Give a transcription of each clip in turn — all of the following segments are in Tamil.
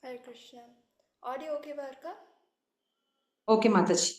ஹரே கிருஷ்ணா. ஆடியோ ஓகேவா இருக்கா? ஓகே மாதாஜி.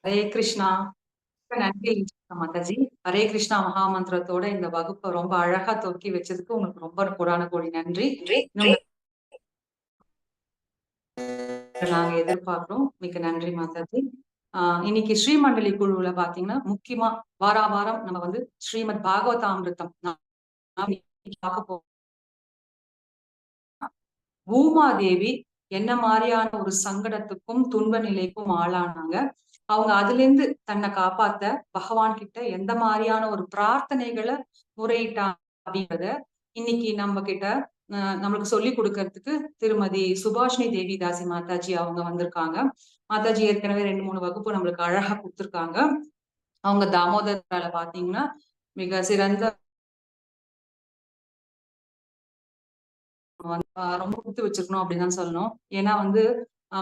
ஹரே கிருஷ்ணா. நன்றி மாதாஜி. ஹரே கிருஷ்ணா மகாமந்திரத்தோட இந்த வகுப்பை ரொம்ப அழகா தொக்கி வச்சதுக்கு உங்களுக்கு ரொம்ப கோடான கோடி நன்றி. இன்னும் நாங்க எதிர்பார்க்கிறோம். மிக்க நன்றி மாதாஜி. இன்னைக்கு ஸ்ரீமண்டலி குழுவுல பாத்தீங்கன்னா முக்கியமா வாரம் நம்ம வந்து ஸ்ரீமத் பாகவதாமிருத்தம் பார்க்க போறோம். பூமாதேவி என்ன மாதிரியான ஒரு சங்கடத்துக்கும் துன்ப நிலைக்கும் ஆளானாங்க. அவங்க அதுல இருந்து தன்னை காப்பாத்த பகவான் கிட்ட எந்த மாதிரியான ஒரு பிரார்த்தனைகளை முறையிட்டாங்க அப்படின்றத இன்னைக்கு நம்ம கிட்ட நம்மளுக்கு சொல்லி கொடுக்கறதுக்கு திருமதி சுபாஷினி தேவிதாசி மாதாஜி அவங்க வந்திருக்காங்க. மாதாஜி ஏற்கனவே 2-3 வகுப்பு நம்மளுக்கு அழகா கொடுத்துருக்காங்க. அவங்க தாமோதரால பாத்தீங்கன்னா மிக சிறந்த ரொம்ப கொடுத்து வச்சிருக்கணும் அப்படின்னு தான் சொல்லணும். ஏன்னா வந்து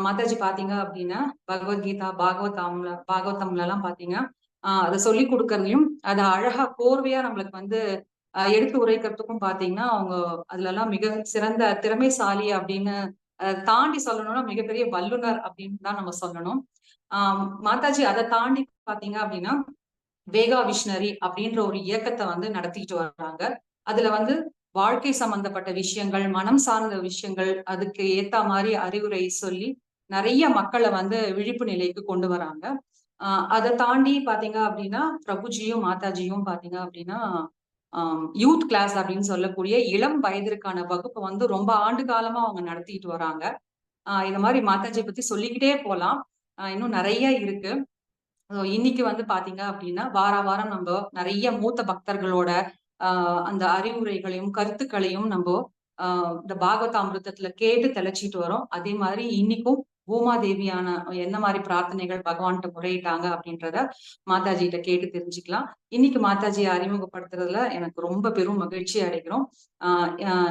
மாதாஜி பாத்தீங்க அப்படின்னா பகவத்கீதா பாகவதம்ல எல்லாம் பாத்தீங்கன்னா அதை சொல்லி கொடுக்கறதையும் அதை அழகா கோர்வையா நம்மளுக்கு வந்து எடுத்து உரைக்கிறதுக்கும் பாத்தீங்கன்னா அவங்க அதுல எல்லாம் மிக சிறந்த திறமைசாலி அப்படின்னு தாண்டி சொல்லணும்னா மிகப்பெரிய வல்லுனர் அப்படின்னு தான் நம்ம சொல்லணும். மாதாஜி அதை தாண்டி பாத்தீங்க அப்படின்னா வேகா விஷனரி அப்படின்ற ஒரு இயக்கத்தை வந்து நடத்திட்டு வர்றாங்க. அதுல வந்து வாழ்க்கை சம்பந்தப்பட்ட விஷயங்கள், மனம் சார்ந்த விஷயங்கள், அதுக்கு ஏத்த மாதிரி அறிவுரை சொல்லி நிறைய மக்களை வந்து விழிப்பு நிலைக்கு கொண்டு வராங்க. அதை தாண்டி பாத்தீங்க அப்படின்னா பிரபுஜியும் மாதாஜியும் பாத்தீங்க அப்படின்னா யூத் கிளாஸ் அப்படின்னு சொல்லக்கூடிய இளம் வயதிற்கான வகுப்பை வந்து ரொம்ப ஆண்டு காலமா அவங்க நடத்திட்டு வராங்க. இந்த மாதிரி மாதாஜியை பத்தி சொல்லிக்கிட்டே போலாம். இன்னும் நிறைய இருக்கு. இன்னைக்கு வந்து பாத்தீங்க அப்படின்னா வாரம் நம்ம நிறைய மூத்த பக்தர்களோட அந்த அறிவுரைகளையும் கருத்துக்களையும் நம்ம இந்த பாகவதாமிருத்தத்துல கேட்டு தெளிச்சிட்டு வரோம். அதே மாதிரி இன்னைக்கும் பூமாதேவியான என்ன மாதிரி பிரார்த்தனைகள் பகவான்கிட்ட முறையிட்டாங்க அப்படின்றத மாதாஜி கிட்ட கேட்டு தெரிஞ்சுக்கலாம். இன்னைக்கு மாதாஜியை அறிமுகப்படுத்துறதுல எனக்கு ரொம்ப பெரும் மகிழ்ச்சி அடைகிறோம்.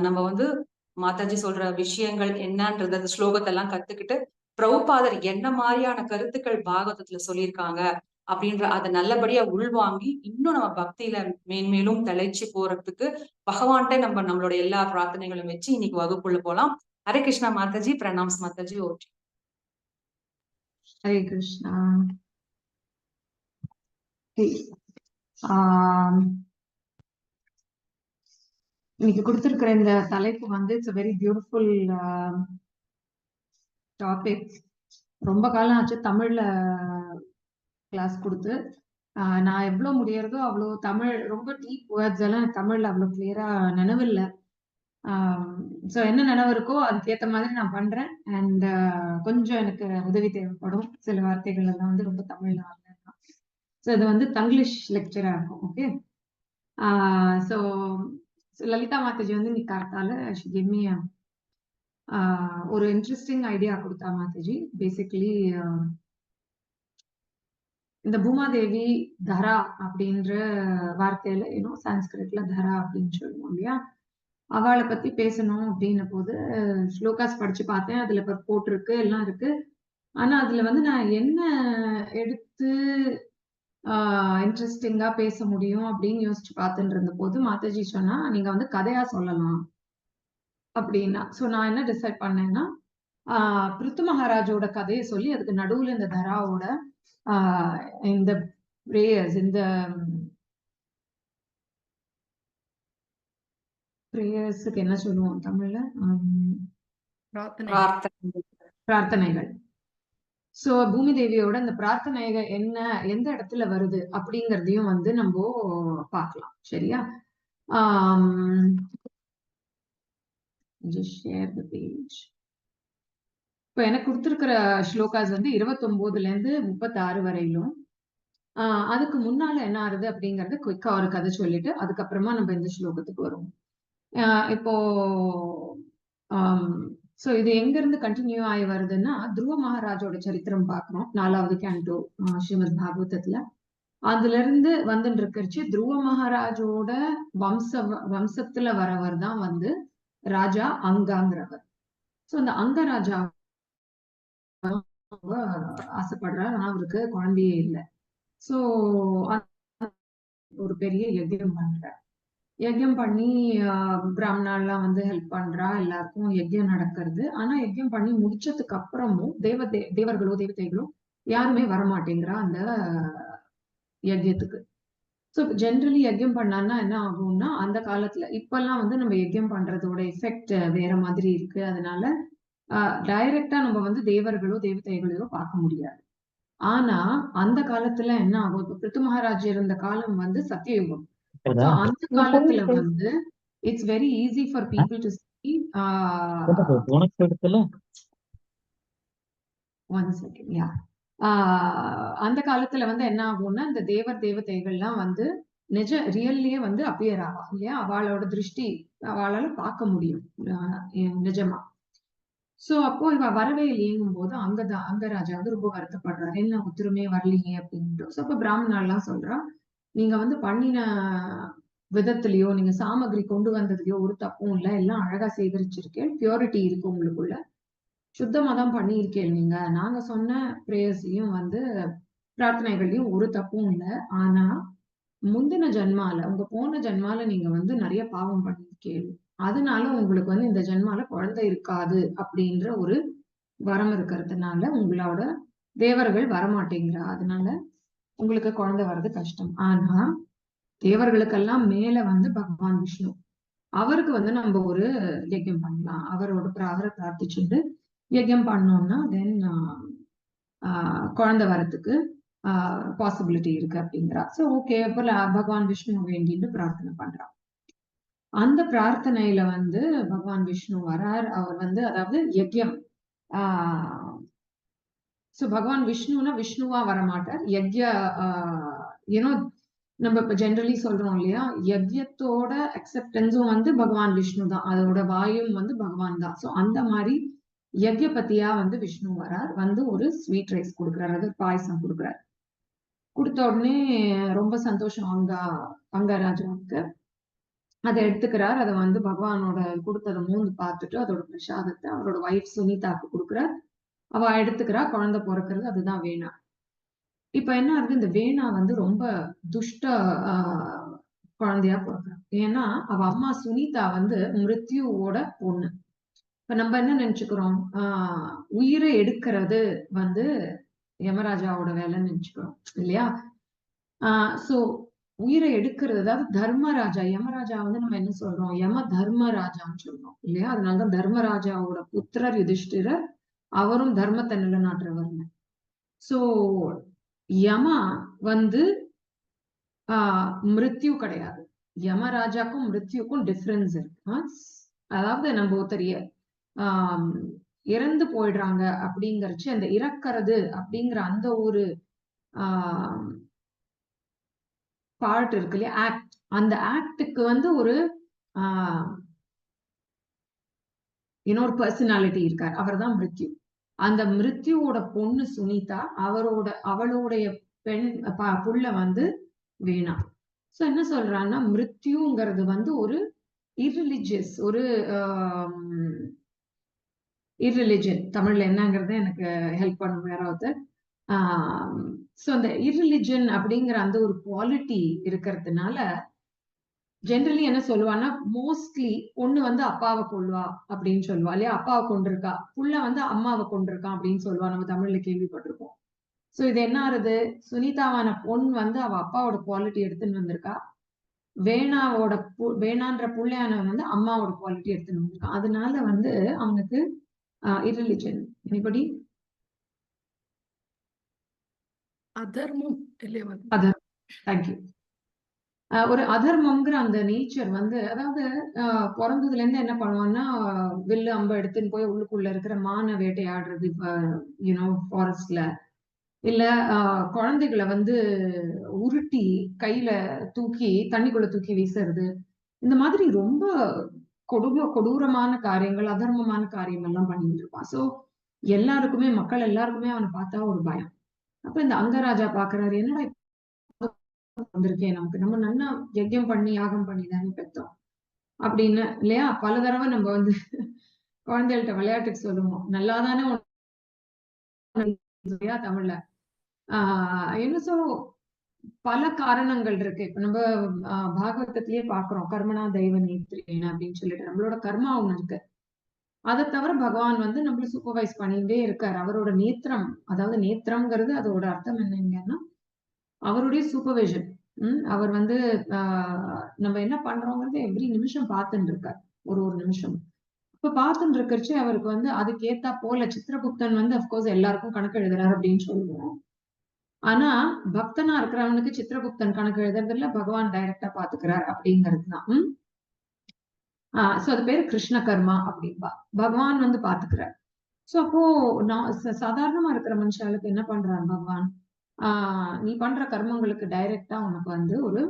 நம்ம வந்து மாதாஜி சொல்ற விஷயங்கள் என்னன்றது அந்த ஸ்லோகத்தெல்லாம் கத்துக்கிட்டு பிரபுபாதர் என்ன மாதிரியான கருத்துக்கள் பாகவதத்துல சொல்லியிருக்காங்க அப்படின்ற அதை நல்லபடியா உள்வாங்கி இன்னும் நம்ம பக்தியில மேன்மேலும் தலைச்சு போறதுக்கு பகவான்கிட்ட நம்மளோட எல்லா பிரார்த்தனைகளும் வச்சு இன்னைக்கு வகுப்புள்ள போலாம். ஹரே கிருஷ்ணா மாதாஜி. பிரணாம்ஸ் மாதாஜி. ஓகே. ஹரே கிருஷ்ணா. இன்னைக்கு கொடுத்திருக்கிற இந்த தலைப்பு வந்து இட்ஸ் வெரி பியூட்டிஃபுல் டாபிக். ரொம்ப காலம் ஆச்சு தமிழ்ல கிளாஸ் கொடுத்து. நான் எவ்வளவு முடியறதோ அவ்வளோ தமிழ் ரொம்ப டீப் வேர்ட்ஸ் எல்லாம் தமிழ்ல அவ்வளவு கிளியரா நினைவில்லை. ஸோ என்ன நினைவு இருக்கோ அதுக்கேற்ற மாதிரி நான் பண்றேன். அண்ட் கொஞ்சம் எனக்கு உதவி தேவைப்படும். சில வார்த்தைகள் எல்லாம் வந்து ரொம்ப தமிழ்ல வரலாம். ஸோ இது வந்து தங்கிலீஷ் லெக்சரா இருக்கும். ஓகே. ஸோ லலிதா மாதாஜி வந்து இன்னைக்கு காத்தால she gave me ஒரு இன்ட்ரெஸ்டிங் ஐடியா கொடுத்தா மாதாஜி. பேசிக்கலி இந்த பூமாதேவி தரா அப்படின்ற வார்த்தையில இன்னும் சான்ஸ்கிரிட்ல தரா அப்படின்னு சொல்லுவோம் இல்லையா, அவளை பத்தி பேசணும் அப்படின்ன போது ஸ்லோகாஸ் படிச்சு பார்த்தேன். அதுல போட்டிருக்கு எல்லாம் இருக்கு. ஆனா அதுல வந்து நான் என்ன எடுத்து இன்ட்ரெஸ்டிங்கா பேச முடியும் அப்படின்னு யோசிச்சு பார்த்துட்டு இருந்த போது மாதாஜி சொன்னா நீங்க வந்து கதையா சொல்லலாம் அப்படின்னா. சோ நான் என்ன டிசைட் பண்ணேன்னா பிருத்து மகாராஜோட கதையை சொல்லி அதுக்கு நடுவுல இந்த தராவோட இந்த பிரேயர்ஸ், இந்த பிரேயர்ஸுக்கு என்ன சொல்லுவோம் தமிழ்ல, பிரார்த்தனைகள். சோ பூமி தேவியோட இந்த பிரார்த்தனைகள் என்ன, எந்த இடத்துல வருது அப்படிங்கறதையும் வந்து நம்ம பார்க்கலாம். சரியா? just share the page. இப்ப எனக்கு கொடுத்திருக்கிற ஸ்லோகாஸ் வந்து 29ல இருந்து 36 வரையிலும். அதுக்கு முன்னால என்ன ஆறுது அப்படிங்கறது குயிக்கா ஒரு கதை சொல்லிட்டு அதுக்கப்புறமா நம்ம இந்த ஸ்லோகத்துக்கு வருவோம். இப்போ சோ இது எங்க இருந்து கண்டினியூ ஆகி வருதுன்னா துருவ மகாராஜோட சரித்திரம் பாக்குறோம் 4வது கேண்டோ ஸ்ரீமத் பாகவதத்துல. அதுல இருந்து வந்துட்டு இருக்கிறச்சு துருவ மகாராஜோட வம்சத்துல வரவர் தான் வந்து ராஜா அங்காங்கிறவர். சோ அந்த அங்க ராஜா ஆசைப்படுறார். ஆனா அவருக்கு குழந்தையே இல்லை. சோ ஒரு பெரிய யஜ்யம் பண்றார். யஜ்யம் பண்ணி பிராமணாலாம் வந்து ஹெல்ப் பண்றா, எல்லாருக்கும் யஜ்யம் நடக்கிறது. ஆனா யஜ்யம் பண்ணி முடிச்சதுக்கு அப்புறமும் தேவர்களோ தேவதைகளோ யாருமே வரமாட்டேங்கிறா அந்த யஜ்யத்துக்கு. ஸோ ஜென்ரலி யஜ்யம் பண்ணான்னா என்ன ஆகும்னா, அந்த காலத்துல இப்பெல்லாம் வந்து நம்ம யஜ்யம் பண்றதோட எஃபெக்ட் வேற மாதிரி இருக்கு. அதனால டைரக்டா நம்ம வந்து தேவர்களோ தேவதைகளையோ பார்க்க முடியாது. ஆனா அந்த காலத்துல என்ன ஆகும், இப்ப பிருத்து மகாராஜ் இருந்த காலம் வந்து சத்தியயுகம். ஸோ அந்த காலத்துல வந்து it's very easy for people to see. One second, yeah. அந்த காலத்துல வந்து என்ன ஆகும்னா, இந்த தேவர் தேவதைகள்லாம் வந்து ரியல்லயே வந்து அப்பியர் ஆவா இல்லையா? அவளோட திருஷ்டி அவளால பார்க்க முடியும் நிஜமா. சோ அப்போ இவ வரவே இல்லையேங்கும் போது அங்கராஜா வந்து ரொம்ப வருத்தப்படுறாரு. என்ன ஒருத்தருமே வரலையே அப்படின்ட்டு. சோ அப்ப பிராமணாலாம் சொல்றா, நீங்க வந்து பண்ணின விதத்திலயோ, நீங்க சாமகிரி கொண்டு வந்ததுலயோ ஒரு தப்பும் இல்ல. எல்லாம் அழகா சேகரிச்சிருக்கேன். பியூரிட்டி இருக்கு உங்களுக்குள்ள. சுத்தமா தான் பண்ணியிருக்கேன் நீங்க. நாங்க சொன்ன பிரேயர்ஸ்லயும் வந்து பிரார்த்தனைகள்லயும் ஒரு தப்பும் இல்ல. ஆனா முந்தின ஜென்மால, உங்க போன ஜென்மால நீங்க வந்து நிறைய பாவம் பண்ணிருக்கீங்க. அதனால உங்களுக்கு வந்து இந்த ஜென்மால குழந்தை இருக்காது அப்படின்ற ஒரு வரம் இருக்கிறதுனால உங்களோட தேவர்கள் வரமாட்டேங்கிறா. அதனால உங்களுக்கு குழந்தை வர்றது கஷ்டம். ஆனா தேவர்களுக்கெல்லாம் மேல வந்து பகவான் விஷ்ணு. அவருக்கு வந்து நம்ம ஒரு யஜ்யம் பண்ணலாம். அவரை பிரார்த்திச்சுட்டு யஜ்யம் பண்ணோம்னா தென் குழந்தை வரத்துக்கு பாசிபிலிட்டி இருக்கு அப்படிங்கிறா. சோ ஓகே, அப்ப பகவான் விஷ்ணு வேண்டிட்டு பிரார்த்தனை பண்றா. அந்த பிரார்த்தனையில வந்து பகவான் விஷ்ணு வரார். அவர் வந்து அதாவது யஜ்யம் சோ பகவான் விஷ்ணுனா விஷ்ணுவா வரமாட்டார். யூனோ நம்ம இப்ப ஜென்ரலி சொல்றோம் இல்லையா, யஜ்யத்தோட அக்செப்டன்ஸும் வந்து பகவான் விஷ்ணு தான். அதோட வாயும் வந்து பகவான் தான். சோ அந்த மாதிரி யஜ்யபதியா வந்து விஷ்ணு வரார். வந்து ஒரு ஸ்வீட் ரைஸ் கொடுக்குறாரு, அதாவது பாயசம் கொடுக்குறாரு. கொடுத்த உடனே ரொம்ப சந்தோஷம் அங்கராஜாவுக்கு. அதை எடுத்துக்கிறார். அதை வந்து பகவானோட கொடுத்ததை மூந்து பார்த்துட்டு அதோட பிரசாதத்தை அவரோட வைஃப் சுனிதாக்கு கொடுக்குறார். அவ எடுத்துக்கிறா. குழந்தை பிறக்கிறது. அதுதான் வேணா. இப்ப என்ன ஆகுது, இந்த வேணா வந்து ரொம்ப துஷ்ட குழந்தையா பிறக்கிறான். ஏன்னா அவ அம்மா சுனிதா வந்து மிருத்யுவோட பொண்ணு. இப்ப நம்ம என்ன நினைச்சுக்கிறோம், உயிரை எடுக்கிறது வந்து யமராஜாவோட வேலைன்னு நினைச்சுக்கிறோம் இல்லையா? சோ உயிரை எடுக்கிறது, அதாவது தர்மராஜா, யமராஜா வந்து நம்ம என்ன சொல்றோம், யம தர்மராஜான்னு சொல்றோம் இல்லையா? அதனாலதான் தர்மராஜாவோட புத்திரர் யுதிஷ்டிரர். அவரும் தர்மத்தை நிலைநாட்டுறவர்னு. சோ யமா வந்து மிருத்யு கிடையாது. யமராஜாக்கும் மிருத்யுக்கும் டிஃபரன்ஸ் இருக்கு. அதாவது நம்ம ஒருத்தரிய இறந்து போயிடுறாங்க அப்படிங்கறச்சு, அந்த இறக்கிறது அப்படிங்கிற அந்த ஒரு பார்ட் இருக்கு இல்லையா, ஆக்ட். அந்த ஆக்டுக்கு வந்து ஒரு இன்னொரு பர்சனாலிட்டி இருக்கார். அவர் தான் மிருத்யு. அந்த மிருத்யுவோட பொண்ணு சுனிதா, அவளுடைய பெண் புள்ள வந்து வேணா. சோ என்ன சொல்றான்னா, மிருத்யுங்கிறது வந்து ஒரு இர்ரிலிஜியஸ், ஒரு இர்ரிலிஜன். தமிழ்ல என்னங்கிறது எனக்கு ஹெல்ப் பண்ணும் யாராவது. சோ அந்த இர்ரிலிஜன் அப்படிங்கிற அந்த ஒரு குவாலிட்டி இருக்கிறதுனால ஜென்ரலி என்ன சொல்லுவான்னா, மோஸ்ட்லி பொண்ணு வந்து அப்பாவை கொள்வா அப்படின்னு சொல்லுவா இல்லையா? அப்பாவை கொண்டிருக்கா, புள்ள வந்து அம்மாவை கொண்டிருக்கான் அப்படின்னு சொல்லுவா. நம்ம தமிழ்ல கேள்விப்பட்டிருக்கோம். சோ இது என்ன ஆறுது, சுனிதாவான பொண்ணு வந்து அவ அப்பாவோட குவாலிட்டி எடுத்துன்னு வந்திருக்கா. வேணான்ற புள்ளையானவன் வந்து அம்மாவோட குவாலிட்டி எடுத்துன்னு வந்திருக்கான். அதனால வந்து அவனுக்கு இர்ரிலிஜன். எனிபடி? அதர்மம் இல்லையா? Other thank you. ஒரு அதர்மம்ங்கிற அந்த நேச்சர் வந்து, அதாவது பிறந்ததுல இருந்து என்ன பண்ணுவான்னா, வில்லு அம்பு எடுத்துன்னு போய் உள்ளுக்குள்ள இருக்கிற மான வேட்டையாடுறது, யூனோ ஃபாரஸ்ட்ல. இல்ல குழந்தைகளை வந்து உருட்டி கையில தூக்கி தண்ணிக்குள்ள தூக்கி வீசுறது. இந்த மாதிரி ரொம்ப கொடூரமான காரியங்கள், அதர்மமான காரியங்கள் எல்லாம் பண்ணிட்டு இருப்பான். சோ எல்லாருக்குமே, மக்கள் எல்லாருக்குமே அவனை பார்த்தா ஒரு பயம். அப்ப இந்த அங்கராஜா பாக்குறாரு, என்னடா வந்திருக்கேன், நமக்கு நம்ம நல்லா யஜ்யம் பண்ணி யாகம் பண்ணி தானே பெற்றோம் அப்படின்னு இல்லையா? பல தடவை நம்ம வந்து குழந்தைகள்கிட்ட விளையாட்டுக்கு சொல்லுவோம், நல்லாதானே தமிழ்ல. என்ன சொல்லுவோம், பல காரணங்கள் இருக்கு. இப்ப நம்ம பாகவதத்திலேயே பாக்குறோம், கர்மனா தெய்வ நேத்திரேன அப்படின்னு சொல்லிட்டு நம்மளோட கர்மா ஒண்ணு இருக்கு. அதை தவிர பகவான் வந்து நம்மள சூப்பர்வைஸ் பண்ணிட்டே இருக்காரு. அவரோட நேத்திரம், அதாவது நேத்திரம்ங்கிறது அதோட அர்த்தம் என்னங்கன்னா அவருடைய சூப்பர்விஷன். அவர் வந்து நம்ம என்ன பண்றோங்கிறது எவ்ரி நிமிஷம் பார்த்துட்டு இருக்காரு, ஒரு ஒரு நிமிஷம். இப்ப பார்த்துட்டு இருக்கிறச்சு அவருக்கு வந்து அதுக்கேத்தா போல சித்திரகுப்தன் வந்து அப்கோர்ஸ் எல்லாருக்கும் கணக்கு எழுதுறாரு அப்படின்னு சொல்லுவோம். ஆனா பக்தனா இருக்கிறவனுக்கு சித்திரகுப்தன் கணக்கு எழுதுறதுல பகவான் டைரக்டா பாத்துக்கிறார் அப்படிங்கிறது தான். சோ அது பேரு கிருஷ்ண கர்மா அப்படின்பா. பகவான் வந்து பாத்துக்கிறார். சோ அப்போ நான் சாதாரணமா இருக்கிற மனுஷாளுக்கு என்ன பண்றாரு பகவான், நீ பண்ற கர்மங்களுக்கு டைரக்டா உனக்கு வந்து ஒரு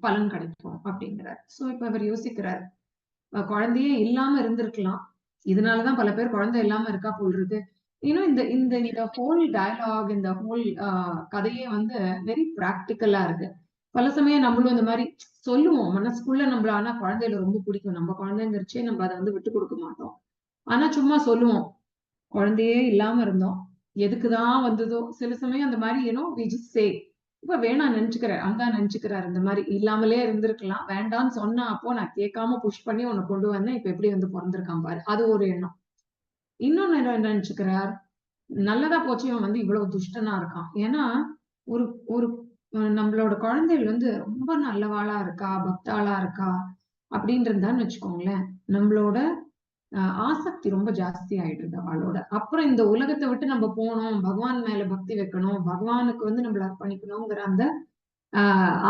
பலன் கிடைக்கும் அப்படிங்கிறார். சோ இப்ப அவர் யோசிக்கிறார், குழந்தையே இல்லாம இருந்திருக்கலாம், இதனாலதான் பல பேர் குழந்தை இல்லாம இருக்கா போல் இருக்கு. இன்னும் இந்த இந்த ஹோல் டயலாக், இந்த ஹோல் கதையே வந்து வெரி பிராக்டிக்கலா இருக்கு. பல சமயம் நம்மளும் இந்த மாதிரி சொல்லுவோம் மனசுக்குள்ள, நம்மள ஆனா குழந்தையில ரொம்ப பிடிக்கும், நம்ம குழந்தைங்கிறச்சே நம்ம அதை வந்து விட்டு கொடுக்க மாட்டோம். ஆனா சும்மா சொல்லுவோம், குழந்தையே இல்லாம இருந்தோம், எதுக்குதான் வந்ததோ. சில சமயம் அந்த மாதிரி we just say. இப்ப வேணாம் நினைச்சுக்கிறேன், அங்கா நினைச்சுக்கிறாரு, இந்த மாதிரி இல்லாமலே இருந்திருக்கலாம், வேண்டாம்னு சொன்னா அப்போ நான் கேட்காம புஷ் பண்ணி உன்னை கொண்டு வந்தேன், இப்ப எப்படி வந்து பிறந்திருக்கான் பாரு, அது ஒரு எண்ணம். இன்னொன்னு என்ன நினைச்சுக்கிறார், நல்லதா போச்சு இவன் வந்து இவ்வளவு துஷ்டனா இருக்கான். ஏன்னா ஒரு ஒரு நம்மளோட குழந்தைகள் வந்து ரொம்ப நல்லவாளா இருக்கா, பக்தாளா இருக்கா அப்படின்றதான்னு வச்சுக்கோங்களேன், நம்மளோட ஆசக்தி ரொம்ப ஜாஸ்தி ஆயிடுது அவளோட. அப்புறம் இந்த உலகத்தை விட்டு நம்ம போகணும், பகவான் மேல பக்தி வைக்கணும், பகவானுக்கு வந்து நம்மள அர்ப்பணிக்கணுங்கிற அந்த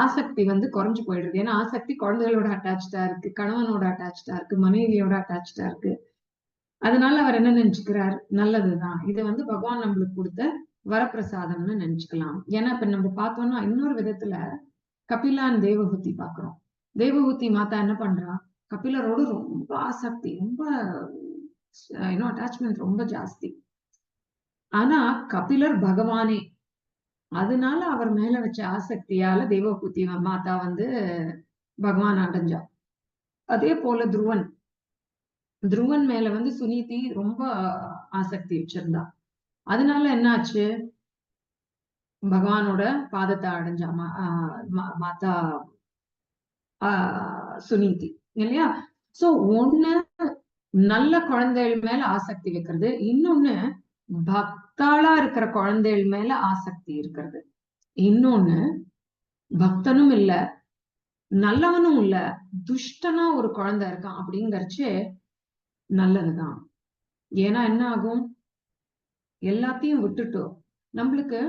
ஆசக்தி வந்து குறைஞ்சு போயிடுது. ஏன்னா ஆசக்தி குழந்தைகளோட அட்டாச்சா இருக்கு, கணவனோட அட்டாச்சா இருக்கு, மனைவியோட அட்டாச்சா இருக்கு. அதனால அவர் என்ன நினைச்சுக்கிறார், நல்லதுதான், இதை வந்து பகவான் நம்மளுக்கு கொடுத்த வரப்பிரசாதம்னு நினைச்சுக்கலாம். ஏன்னா இப்ப நம்ம பார்த்தோம்னா இன்னொரு விதத்துல கபிலான் தேவஹூதி பாக்குறோம். தேவஹூதி மாதா என்ன பண்றா, கபிலரோட ரொம்ப ஆசக்தி, ரொம்ப அட்டாச்மெண்ட் ரொம்ப ஜாஸ்தி. ஆனா கபிலர் பகவானே, அதனால அவர் மேல வச்ச ஆசக்தியால தேவஹூதி மாதா வந்து பகவான் அடைஞ்சா. அதே போல துருவன் மேல வந்து சுனிதி ரொம்ப ஆசக்தி வச்சிருந்தா. அதனால என்ன ஆச்சு, பகவானோட பாதத்தை அடைஞ்சா மாதா சுனிதி, இல்லையா? சோ ஒண்ணு நல்ல குழந்தைகள் மேல ஆசக்தி வைக்கிறது, இன்னொன்னு பக்தாளா இருக்கிற குழந்தைகள் மேல ஆசக்தி இருக்கிறது, இன்னொன்னு பக்தனும் இல்ல நல்லவனும் இல்ல துஷ்டனா ஒரு குழந்தை இருக்கான் அப்படிங்கறச்சு நல்லதுதான். ஏன்னா என்ன ஆகும், எல்லாத்தையும் விட்டுட்டோம். நம்மளுக்கு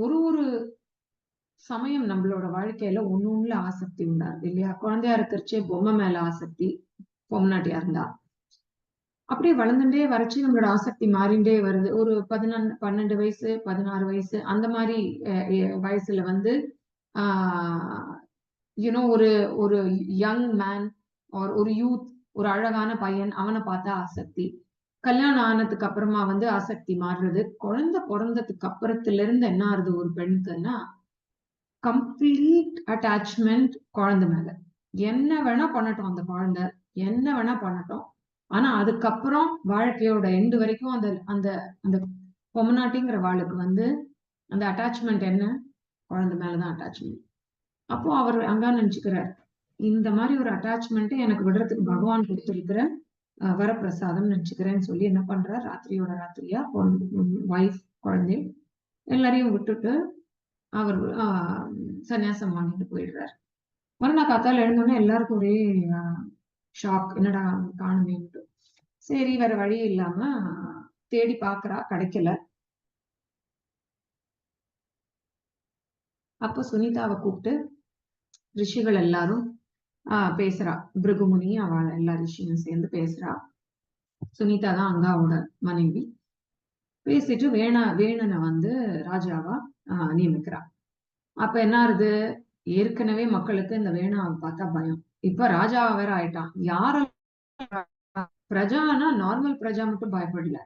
ஒரு ஒரு சமயம் நம்மளோட வாழ்க்கையில ஒண்ணுல ஆசக்தி உண்டாது இல்லையா? குழந்தையா இருக்கிறச்சே பொம்மை மேல ஆசக்தி, பொம்னாட்டியா இருந்தா அப்படியே வளர்ந்துட்டே வரைச்சு நம்மளோட ஆசக்தி மாறிண்டே வருது. ஒரு 12 வயசு 16 வயசு அந்த மாதிரி வயசுல வந்து ஒரு ஒரு யங் மேன் ஒரு யூத், ஒரு அழகான பையன், அவனை பார்த்தா ஆசக்தி. கல்யாணம் ஆனதுக்கு அப்புறமா வந்து ஆசக்தி மாறுறது. குழந்தை பிறந்ததுக்கு அப்புறத்துல இருந்து என்ன ஆகுது ஒரு பெண்ணுக்குன்னா, கம்ப்ளீட் அட்டாச்மெண்ட் குழந்தை மேல. என்ன வேணா பண்ணட்டும் அந்த குழந்தை, என்ன வேணா பண்ணட்டும், ஆனா அதுக்கப்புறம் வாழ்க்கையோட எண்டு வரைக்கும் அந்த அந்த அந்த பொம்மநாட்டிங்கிற வாளுக்கு வந்து அந்த அட்டாச்மெண்ட் என்ன, குழந்தை மேலதான் அட்டாச்மெண்ட். அப்போ அவர் அங்க நினைச்சுக்கிறார், இந்த மாதிரி ஒரு அட்டாச்மெண்ட் எனக்கு விடுறதுக்கு பகவான் கொடுத்திருக்கிற வரப்பிரசாதம் நினைச்சுக்கிறேன்னு சொல்லி என்ன பண்றார், ராத்திரியோட ராத்திரியா வைஃப் குழந்தை எல்லாரையும் விட்டுட்டு அவர் சன்னியாசம் வாங்கிட்டு போயிடுறாரு. மறுநாள் காத்தால எழுந்தோடனே எல்லாருக்கும் ஒரே ஷாக், என்னடா காணுமேன்ட்டு. சரி வேற வழி இல்லாம தேடி பாக்குறா, கிடைக்கல. அப்ப சுனிதாவை கூப்பிட்டு ரிஷிகள் எல்லாரும் பேசுறா, பிருகுமுனி அவள் எல்லா ரிஷியும் சேர்ந்து பேசுறா. சுனிதா தான் அங்காவோட மனைவி. பேசிட்டு வேணனை வந்து ராஜாவா நியமிக்கிறா. அப்ப என்ன ஆகுது, ஏற்கனவே மக்களுக்கு இந்த வேணாவை பார்த்தா பயம், இப்ப ராஜாவா வேற ஆயிட்டான். பிரஜானா நார்மல் பிரஜா மட்டும் பயப்படல,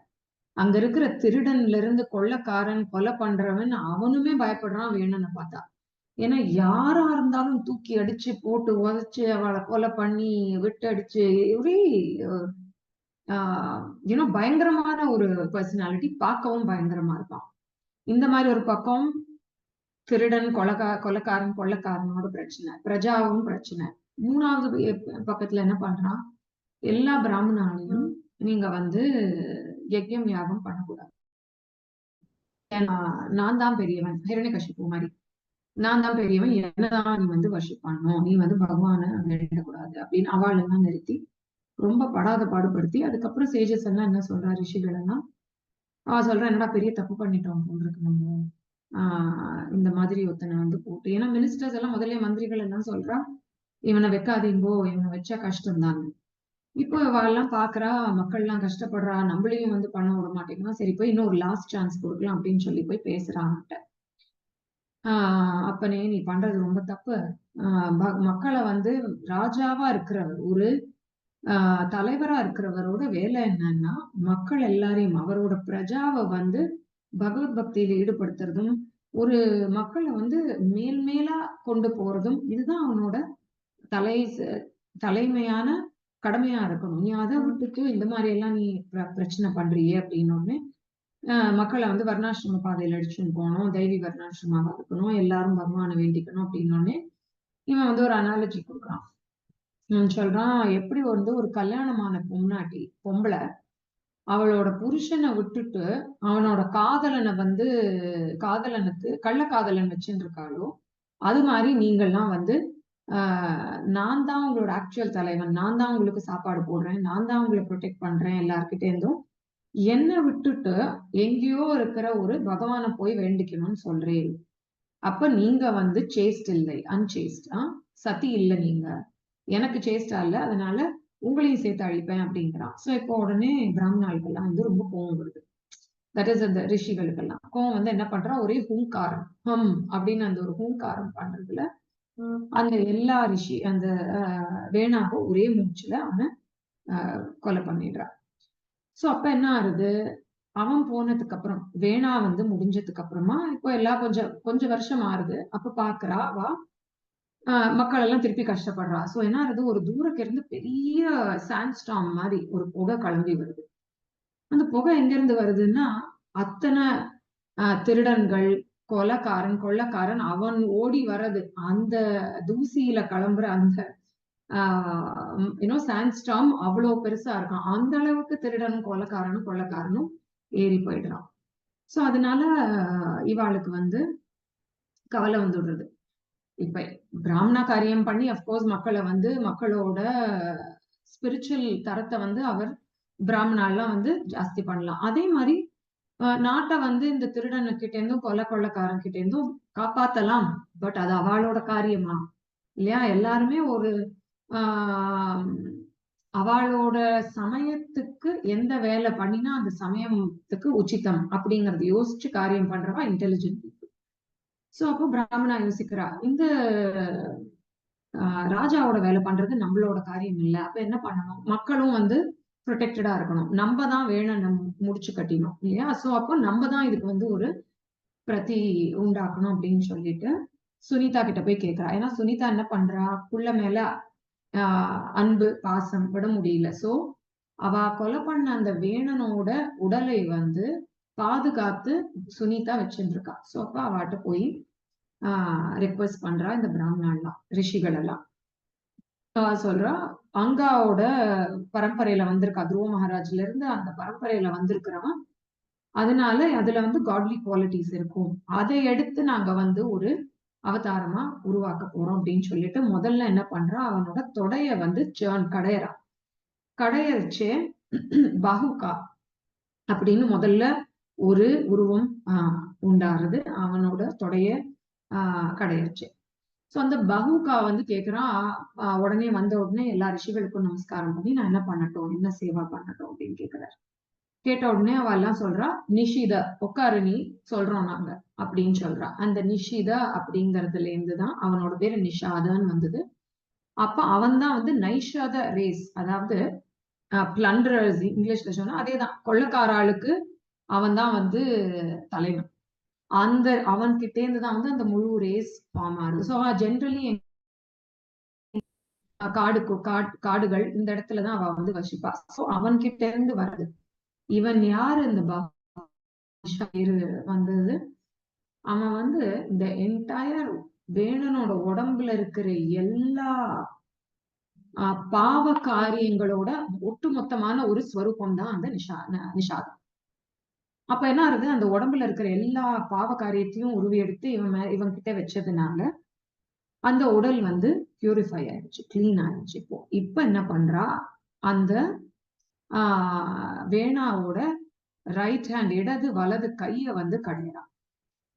அங்க இருக்கிற திருடன்ல இருந்து கொள்ளைக்காரன், கொலை பண்றவன் அவனுமே பயப்படுறான் வேணனை பார்த்தா. ஏன்னா யாரா இருந்தாலும் தூக்கி அடிச்சு போட்டு உதைச்சு அவளை கொலை பண்ணி விட்டு அடிச்சு ஒரே பயங்கரமான ஒரு பர்சனாலிட்டி, பார்க்கவும் பயங்கரமா இருப்பான். இந்த மாதிரி ஒரு பக்கம் திருடன், கொலைக்காரனோட பிரச்சனை, பிரஜாவும் பிரச்சனை. மூணாவது பக்கத்துல என்ன பண்றான், எல்லா பிராமணாலையும் நீங்க வந்து யஜ்யம் யாகம் பண்ணக்கூடாது. ஏன்னா நான் தான் பெரியவன், ஹிரண்யகசிபு மாதிரி நான் தான் பெரியவன், என்னதான் நீ வந்து வர்ஷிப் பண்ணணும், நீ வந்து பகவான வேண்டக்கூடாது அப்படின்னு அவளெல்லாம் நிறுத்தி ரொம்ப படாத பாடுபடுத்தி, அதுக்கப்புறம் சேஜஸ் எல்லாம் என்ன சொல்றா, ரிஷிகள் எல்லாம் சொல்றேன், என்னடா பெரிய தப்பு பண்ணிட்டோம் போன்றிருக்கு நம்ம இந்த மாதிரி ஒருத்தனை வந்து போட்டு. ஏன்னா மினிஸ்டர்ஸ் எல்லாம் முதல்ல மந்திரிகள் எல்லாம் சொல்றா, இவனை வைக்காதீங்கோ, இவனை வச்சா கஷ்டம் தான். இப்போ அவெல்லாம் பாக்குறா, மக்கள் எல்லாம் கஷ்டப்படுறா, நம்மளையும் வந்து பண்ண விட மாட்டேங்கிறா, சரி போய் இன்னும் ஒரு லாஸ்ட் சான்ஸ் கொடுக்கலாம் அப்படின்னு சொல்லி போய் பேசுறான்ட்ட. அப்பனே நீ பண்றது ரொம்ப தப்பு. மக்களை வந்து ராஜாவா இருக்கிறவர், ஒரு தலைவரா இருக்கிறவரோட வேலை என்னன்னா மக்கள் எல்லாரையும், அவரோட பிரஜாவை வந்து பகவத் பக்தியில ஈடுபடுத்துறதும், ஒரு மக்களை வந்து மேல்மேலா கொண்டு போறதும், இதுதான் அவனோட தலைமையான கடமையா இருக்கணும். நீ அதை விட்டுட்டு இந்த மாதிரி எல்லாம் நீ பிரச்சனை பண்றியே அப்படின்னு மக்களை வந்து வர்ணாசிரம பாதையில அடிச்சுன்னு போகணும், தெய்வீ வர்ணாசிரமாவா இருக்கணும், எல்லாரும் பகவானை வேண்டிக்கணும் அப்படின்னோடனே இவன் வந்து ஒரு அனாலஜி கொடுக்குறான். சொல்றான், எப்படி வந்து ஒரு கல்யாணமான பொம்பளை அவளோட புருஷனை விட்டுட்டு அவனோட காதலனுக்கு கள்ளக்காதலன் வச்சுட்டு இருக்காளோ, அது மாதிரி நீங்கள்லாம் வந்து நான் தான் உங்களோட ஆக்சுவல் தலைவன், நான் தான் உங்களுக்கு சாப்பாடு போடுறேன், நான் தான் உங்களை ப்ரொடெக்ட் பண்றேன் எல்லார்கிட்ட இருந்தும், என்னை விட்டுட்டு எங்கேயோ இருக்கிற ஒரு பகவானை போய் வேண்டிக்கணும்னு சொல்றேன். அப்ப நீங்க வந்து சேஸ்ட் இல்லை, அன்சேஸ்ட், சதி இல்லை, நீங்க எனக்கு சேஸ்டா இல்ல, அதனால உங்களையும் சேர்த்து அழிப்பேன் அப்படிங்கிறான். சோ இப்போ உடனே பிராமணாளுக்கெல்லாம் வந்து ரொம்ப கோவம் வருது. தட் இஸ் அந்த ரிஷிகளுக்கெல்லாம் கோவம் வந்து என்ன பண்றா, ஒரே ஹூங்காரம், அப்படின்னு அந்த ஒரு ஹூங்காரம் பண்றதுல அந்த எல்லா அந்த வேணாக ஒரே மூச்சுல அவனை கொலை பண்ணிடுறான். சோ அப்ப என்ன ஆகுது, அவன் போனதுக்கு அப்புறம் வேணா வந்து முடிஞ்சதுக்கு அப்புறமா இப்போ எல்லாம் கொஞ்சம் வருஷம் ஆறுது. அப்ப பாக்குறா அவ மக்கள் எல்லாம் திருப்பி கஷ்டப்படுறா. சோ என்ன ஆகுது, ஒரு தூரத்துல இருந்து பெரிய சாண்ட்ஸ்டார்ம் மாதிரி ஒரு புகை கிளம்பி வருது. அந்த புகை எங்க இருந்து வருதுன்னா, அத்தனை திருடன்கள், கொள்ளக்காரன் அவன் ஓடி வர்றது, அந்த தூசியில கிளம்புற அந்த சாண்ட்ஸ்டார்ம் அவ்வளவு பெருசா இருக்கான். அந்த அளவுக்கு திருடனும் கொள்ளக்காரனும் ஏறி போயிடுறான். சோ அதனால இவாளுக்கு வந்து கவலை வந்து விடுறது. இப்ப பிராமணா காரியம் பண்ணி அப்கோர்ஸ் மக்களை வந்து மக்களோட ஸ்பிரிச்சுவல் தரத்தை வந்து அவர் பிராமணாலாம் வந்து ஜாஸ்தி பண்ணலாம். அதே மாதிரி நாட்டை வந்து இந்த திருடனுக்கிட்ட இருந்தும் கொள்ளக்காரன் கிட்ட இருந்தும் காப்பாத்தலாம். பட் அது அவளோட காரியமா இல்லையா? எல்லாருமே ஒரு அவளோட சமயத்துக்கு எந்த வேலை பண்ணினா அந்த சமயத்துக்கு உச்சிதம் அப்படிங்கறது யோசிச்சு காரியம் பண்றவா இன்டெலிஜென்ட் பீப்புள். சோ அப்போ பிராமணா யோசிக்கிறா, இந்த ராஜாவோட வேலை பண்றது நம்மளோட காரியம் இல்லை, அப்ப என்ன பண்ணணும், மக்களும் வந்து ப்ரொடெக்டடா இருக்கணும், நம்ம தான் வேணும் முடிச்சு கட்டினோம் இல்லையா? சோ அப்போ நம்ம தான் இதுக்கு வந்து ஒரு பிரதி உண்டாக்கணும் அப்படின்னு சொல்லிட்டு சுனிதா கிட்ட போய் கேட்கிறா. ஏன்னா சுனிதா என்ன பண்றா, புள்ள மேல அன்பு பாசம் விட முடியல. சோ அவ கொலை பண்ண அந்த வேணனோட உடலை வந்து பாதுகாத்து சுனிதா வச்சுட்டு இருக்கா. சோ அப்ப அவட்ட போய் ரெக்வெஸ்ட் பண்றா இந்த பிராமணாலாம், ரிஷிகள் எல்லாம். சொல்றா, அங்காவோட பரம்பரையில வந்திருக்கா, துருவ மகாராஜ்ல இருந்து அந்த பரம்பரையில வந்திருக்கிறவன், அதனால அதுல வந்து காட்லி குவாலிட்டிஸ் இருக்கும், அதை எடுத்து நாங்க வந்து ஒரு அவதாரமா உருவாக்க போறோம் அப்படின்னு சொல்லிட்டு முதல்ல என்ன பண்றா, அவனோட தொடைய வந்து கடையரிச்சு பகுகா அப்படின்னு முதல்ல ஒரு உருவம் உண்டாருது, அவனோட தொடைய கடையரிச்சு. சோ அந்த பகுகா வந்து கேக்குறான், உடனே வந்த உடனே எல்லா ரிஷிகளுக்கும் நமஸ்காரம் பண்ணி நான் என்ன பண்ணட்டும், என்ன சேவா பண்ணட்டும் அப்படின்னு கேக்குறாரு. கேட்ட உடனே அவ எல்லாம் சொல்றா, நிஷிதா உட்காரு நீ சொல்றோம் நாங்க அப்படின்னு சொல்றா. அந்த நிஷிதா அப்படிங்கறதுல இருந்துதான் அவனோட பேரு நிஷாதான்னு வந்தது. அப்ப அவன் தான் வந்து நைஷாத ரேஸ், அதாவது பிளண்டரர்ஸ் இங்கிலீஷ்ல சொன்னா அதேதான், கொள்ளக்காராளுக்கு அவன் தான் வந்து தலைவன். அந்த அவன் கிட்டே இருந்துதான் வந்து அந்த முழு ரேஸ் ஃபார்ம் ஆகுது. ஸோ ஜென்ரலி காடுகள் இந்த இடத்துலதான் அவ வந்து வசிப்பா. ஸோ அவன் கிட்ட இருந்து வருது. இவன் யாரு, இந்த வந்தது, அவன் வந்து இந்த என்டையர் வேணனோட உடம்புல இருக்கிற எல்லா பாவ காரியங்களோட ஒட்டுமொத்தமான ஒரு ஸ்வரூபம் தான் அந்த நிஷாதம். அப்ப என்ன ஆகுது, அந்த உடம்புல இருக்கிற எல்லா பாவ காரியத்தையும் உருவி எடுத்து இவன் கிட்ட வச்சதுனால அந்த உடல் வந்து பியூரிஃபை ஆயிடுச்சு, கிளீன் ஆயிடுச்சு. இப்ப என்ன பண்றா, அந்த வேணாவோட ரைட் ஹேண்ட், இடது வலது கைய வந்து கடையறான்.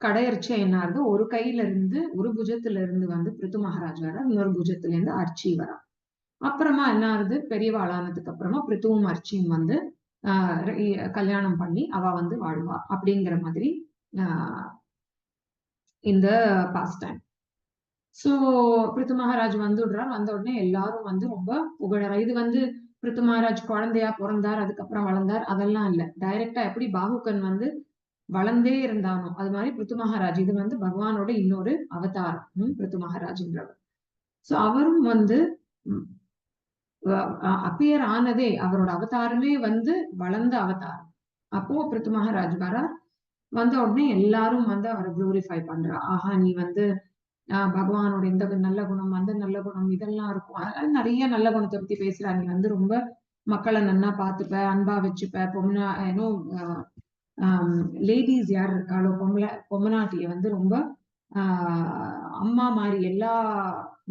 கடையரிச்சு என்ன ஆகுது, ஒரு கையில இருந்து ஒரு புஜத்துல இருந்து வந்து பிருத்து மகாராஜ் வர, இன்னொரு புஜத்துல இருந்து அர்ச்சி வரா. அப்புறமா என்ன ஆகுது, பெரியவாளானதுக்கு அப்புறமா பிருத்துவும் அர்ச்சியும் வந்து கல்யாணம் பண்ணி அவ வந்து வாழ்வா அப்படிங்கிற மாதிரி இந்த பாஸ்ட் டைம். சோ பிருத்து மகாராஜ் வந்துடுறார். வந்த உடனே எல்லாரும் வந்து ரொம்ப புகழறா. இது வந்து பிருத்து மகாராஜ் குழந்தையா பிறந்தார், அதுக்கப்புறம் வளர்ந்தார், அதெல்லாம் இல்ல. டைரக்டா எப்படி பாகுகன் வந்து வளர்ந்தே இருந்தானோ அது மாதிரி பிருத்து மகாராஜ் இது வந்து பகவானோட இன்னொரு அவதாரம் பிருத்து மகாராஜ்ன்றவர். சோ அவரும் வந்து அப்பியர் ஆனதே, அவரோட அவதாரமே வந்து வளர்ந்த அவதாரம். அப்போ பிருத்து மகாராஜ் வர, வந்த உடனே எல்லாரும் வந்து அவரை குளோரிஃபை பண்றா. ஆஹா, நீ வந்து பகவானோட இந்த நல்ல குணம், அந்த நல்ல குணம் இதெல்லாம் இருக்கும். நிறைய நல்ல குணத்தை பத்தி பேசுறா. நீ வந்து ரொம்ப மக்களை நன்னா பாத்துப்ப, அன்பா வச்சுப்ப, பொம்னா ஏன்னோ லேடிஸ் யார் இருக்காளோ பொம்மனாட்டிய வந்து ரொம்ப அம்மா மாதிரி, எல்லா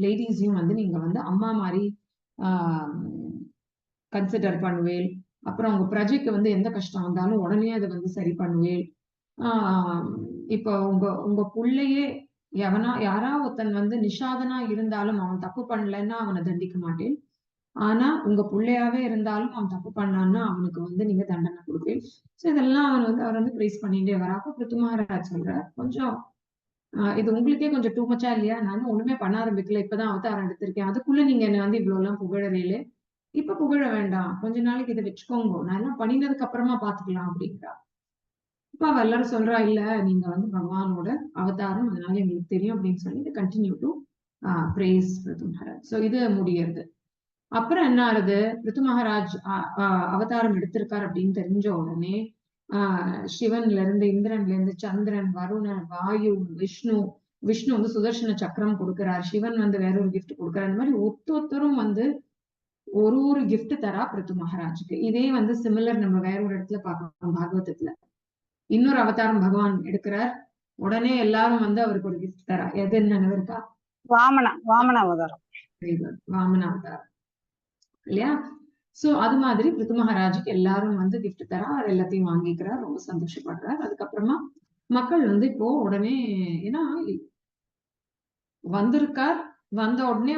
லேடிஸையும் வந்து நீங்க வந்து அம்மா மாதிரி கன்சிடர் பண்ணுவேன். அப்புறம் உங்க பிரஜைக்கு வந்து எந்த கஷ்டம் வந்தாலும் உடனே அதை வந்து சரி பண்ணுவேன். இப்போ உங்க புள்ளையே யாரா ஒருத்தன் வந்து நிஷாதனா இருந்தாலும் அவன் தப்பு பண்ணலன்னா அவனை தண்டிக்க மாட்டேன். ஆனா உங்க பிள்ளையாவே இருந்தாலும் அவன் தப்பு பண்ணான்னா அவனுக்கு வந்து நீங்க தண்டனை கொடுப்பேன். சோ இதெல்லாம் அவர் வந்து பிரைஸ் பண்ணிட்டே வரா. அப்ப பிருத்து மகாராஜ் சொல்ற, கொஞ்சம் இது உங்களுக்கே கொஞ்சம் டூ மச்சா இல்லையா? நானும் ஒண்ணுமே பண்ண ஆரம்பிக்கல, இப்பதான் அவதாரம் எடுத்திருக்கேன், அதுக்குள்ள நீங்க என்ன வந்து இவ்வளவு எல்லாம் புகழறீங்களே, இப்ப புகழ வேண்டாம், கொஞ்ச நாளைக்கு இதை வச்சுக்கோங்க, நான் எல்லாம் பண்ணினதுக்கு அப்புறமா பாத்துக்கலாம் அப்படிங்கிறா. இப்ப அவ எல்லாரும் சொல்றா, இல்ல நீங்க வந்து பகவானோட அவதாரம், அதனால எங்களுக்கு தெரியும் அப்படின்னு சொல்லி continue to praise Prithu Maharaj. So இது முடியறது. அப்புறம் என்ன ஆகுது, பிருத்து மகாராஜ் அவதாரம் எடுத்திருக்கார் அப்படின்னு தெரிஞ்ச உடனே சிவன்ல இருந்து, இந்திரன்ல இருந்து, சந்திரன், வருணன், வாயு, விஷ்ணு வந்து சுதர்சன சக்கரம் கொடுக்கிறார், சிவன் வந்து வேற ஒரு கிஃப்ட் கொடுக்கிறார். இந்த மாதிரி ஒருத்தரும் வந்து ஒரு கிஃப்ட் தரா பிருத்து மகாராஜுக்கு. இதே வந்து சிமிலர் நம்ம வேற ஒரு இடத்துல பார்க்கலாம் பாகவதத்துல. இன்னொரு அவதாரம் பகவான் எடுக்கிறார், உடனே எல்லாரும் வந்து அவருக்கு ஒரு கிஃப்ட் தரா. எது என்ன இருக்கா? வாமன அவதாரம். வாமன அவதாரம் இல்லையா? சோ அது மாதிரி பிருத்து மகாராஜுக்கு எல்லாரும் வந்து கிஃப்ட் தரா, எல்லாத்தையும் வாங்கிக்கிறார், ரொம்ப சந்தோஷப்படுறார். அதுக்கப்புறமா மக்கள் வந்து இப்போ உடனே, ஏன்னா வந்திருக்கார், வந்த உடனே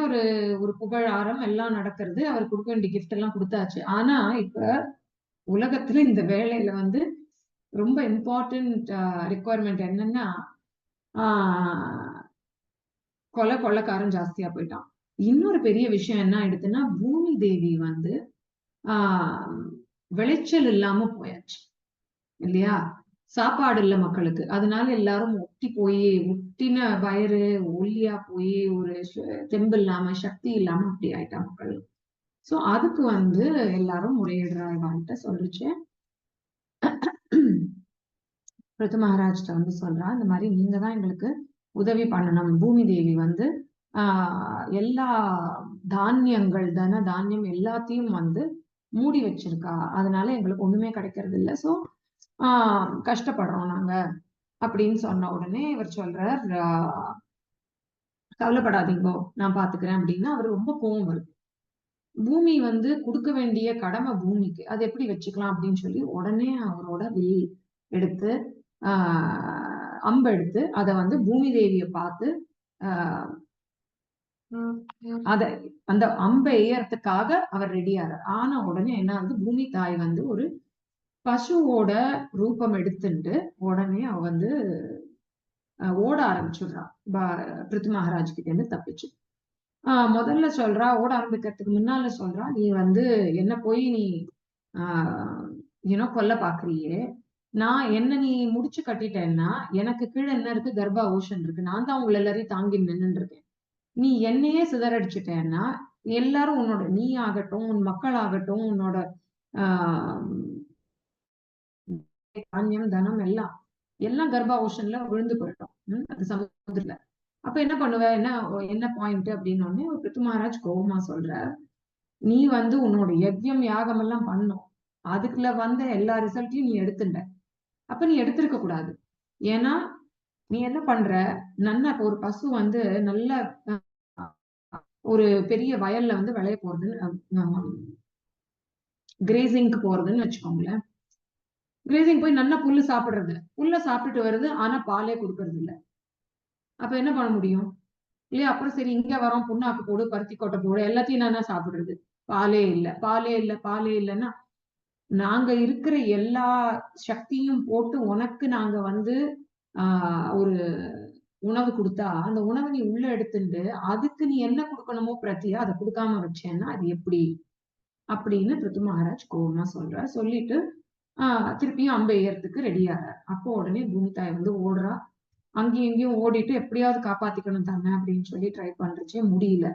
ஒரு புகழாரம் எல்லாம் நடக்கிறது, அவர் கொடுக்க வேண்டிய கிஃப்ட் எல்லாம் கொடுத்தாச்சு. ஆனா இப்ப உலகத்துல இந்த வேலையில வந்து ரொம்ப இம்பார்ட்டன்ட் ரிக்குவயர்மெண்ட் என்னன்னா, கொள்ளைக்காரன் ஜாஸ்தியா போயிட்டான். இன்னொரு பெரிய விஷயம் என்ன ஆயிடுதுன்னா, பூமி தேவி வந்து விளைச்சல் இல்லாம போயாச்சு இல்லையா? சாப்பாடு இல்ல மக்களுக்கு. அதனால எல்லாரும் ஒட்டின வயிறு ஒல்லியா போய் ஒரு தெம்பு இல்லாம, சக்தி இல்லாம அப்படி ஆயிட்டா மக்கள். சோ அதுக்கு வந்து எல்லாரும் முறையிடுறாங்க சொல்லிச்சு. பிருத்து மகாராஜ்ட வந்து சொல்றா, இந்த மாதிரி நீங்க தான் எங்களுக்கு உதவி பண்ணணும். பூமி தேவி வந்து எல்லா தானியங்கள், தானியம் எல்லாத்தையும் வந்து மூடி வச்சிருக்கா, அதனால எங்களுக்கு ஒண்ணுமே கிடைக்கிறது இல்லை. சோ கஷ்டப்படுறோம் நாங்க அப்படின்னு சொன்ன உடனே இவர் சொல்றார், கவலைப்படாதீங்கோ, நான் பாத்துக்கிறேன் அப்படின்னு. அவர் ரொம்ப கோவம் வருது. பூமி வந்து கொடுக்க வேண்டிய கடமை பூமிக்கு, அது எப்படி வச்சுக்கலாம் அப்படின்னு சொல்லி உடனே அவரோட வில் எடுத்து அம்பு எடுத்து அதை வந்து பூமி தேவிய பார்த்து அந்த அம்பை எய்யறதுக்காக அவர் ரெடியாரு. ஆன உடனே என்ன வந்து, பூமி தாய் வந்து ஒரு பசுவோட ரூபம் எடுத்துட்டு உடனே அவ வந்து ஓட ஆரம்பிச்சுடுறான் பிருத்து மகாராஜ் கிட்ட இருந்து தப்பிச்சு. முதல்ல சொல்றா, ஓட ஆரம்பிக்கிறதுக்கு முன்னால சொல்றா, நீ வந்து என்ன போய் நீ கொல்ல பாக்குறியே, என்ன நீ முடிச்சு கட்டிட்டேன்னா எனக்கு கீழே என்ன இருக்கு, கர்ப்பா ஓஷன் இருக்கு, நான் தான் உங்களை எல்லாரையும் தாங்கி நின்னுட்டு இருக்கேன். நீ என்னையே சிதறடிச்சுட்டேன்னா எல்லாரும் உன்னோட, நீ ஆகட்டும், உன் மக்கள் ஆகட்டும், உன்னோட தானியம், தனம் எல்லாம் கர்ப்பா ஓஷன்ல விழுந்து போயிட்டோம், அது சமுத்திரத்துல. அப்ப என்ன பண்ணுவ, என்ன பாயிண்ட் அப்படின்னு பிருத்து மகாராஜ் கோபமா சொல்ற, நீ வந்து உன்னோட யஜ்யம் யாகம் எல்லாம் பண்ணும், அதுக்குள்ள வந்த எல்லா ரிசல்ட்டையும் நீ எடுத்துட்ட. அப்ப நீ எடுத்திருக்க கூடாது. ஏன்னா நீ என்ன பண்ற, நல்ல ஒரு பசு வந்து நல்ல ஒரு பெரிய வயல்ல வந்து விளைய போறதுன்னு கிரேசிங்க்கு போறதுன்னு வச்சுக்கோங்களேன். கிரேசிங் போய் நல்லா புல்லு சாப்பிடுறது, புல்ல சாப்பிட்டுட்டு வருது, ஆனா பாலே கொடுக்கறது இல்ல. அப்ப என்ன பண்ண முடியும் இல்லையா? அப்புறம் சரி இங்க வரோம், புண்ணாக்கு போடு, பருத்தி கொட்டை போடு, எல்லாத்தையும் நான் தான் சாப்பிடுறது. பாலே இல்ல, பாலே இல்ல, பாலே இல்லைன்னா நாங்க இருக்கிற எல்லா சக்தியும் போட்டு உனக்கு நாங்க வந்து ஒரு உணவு கொடுத்தா, அந்த உணவை நீ உள்ள எடுத்துட்டு அதுக்கு நீ என்ன கொடுக்கணுமோ பிரத்தியா அதை கொடுக்காம வச்சேன்னா அது எப்படி அப்படின்னு பிருத்து மகாராஜ் கோவமா சொல்றார். சொல்லிட்டு திருப்பியும் அம்பை ஏறதுக்கு ரெடி ஆறார். அப்போ உடனே பூமிதாய் வந்து ஓடுறா. அங்கேயும் இங்கேயும் ஓடிட்டு எப்படியாவது காப்பாத்திக்கணும் தானே அப்படின்னு சொல்லி ட்ரை பண்றச்சே முடியல.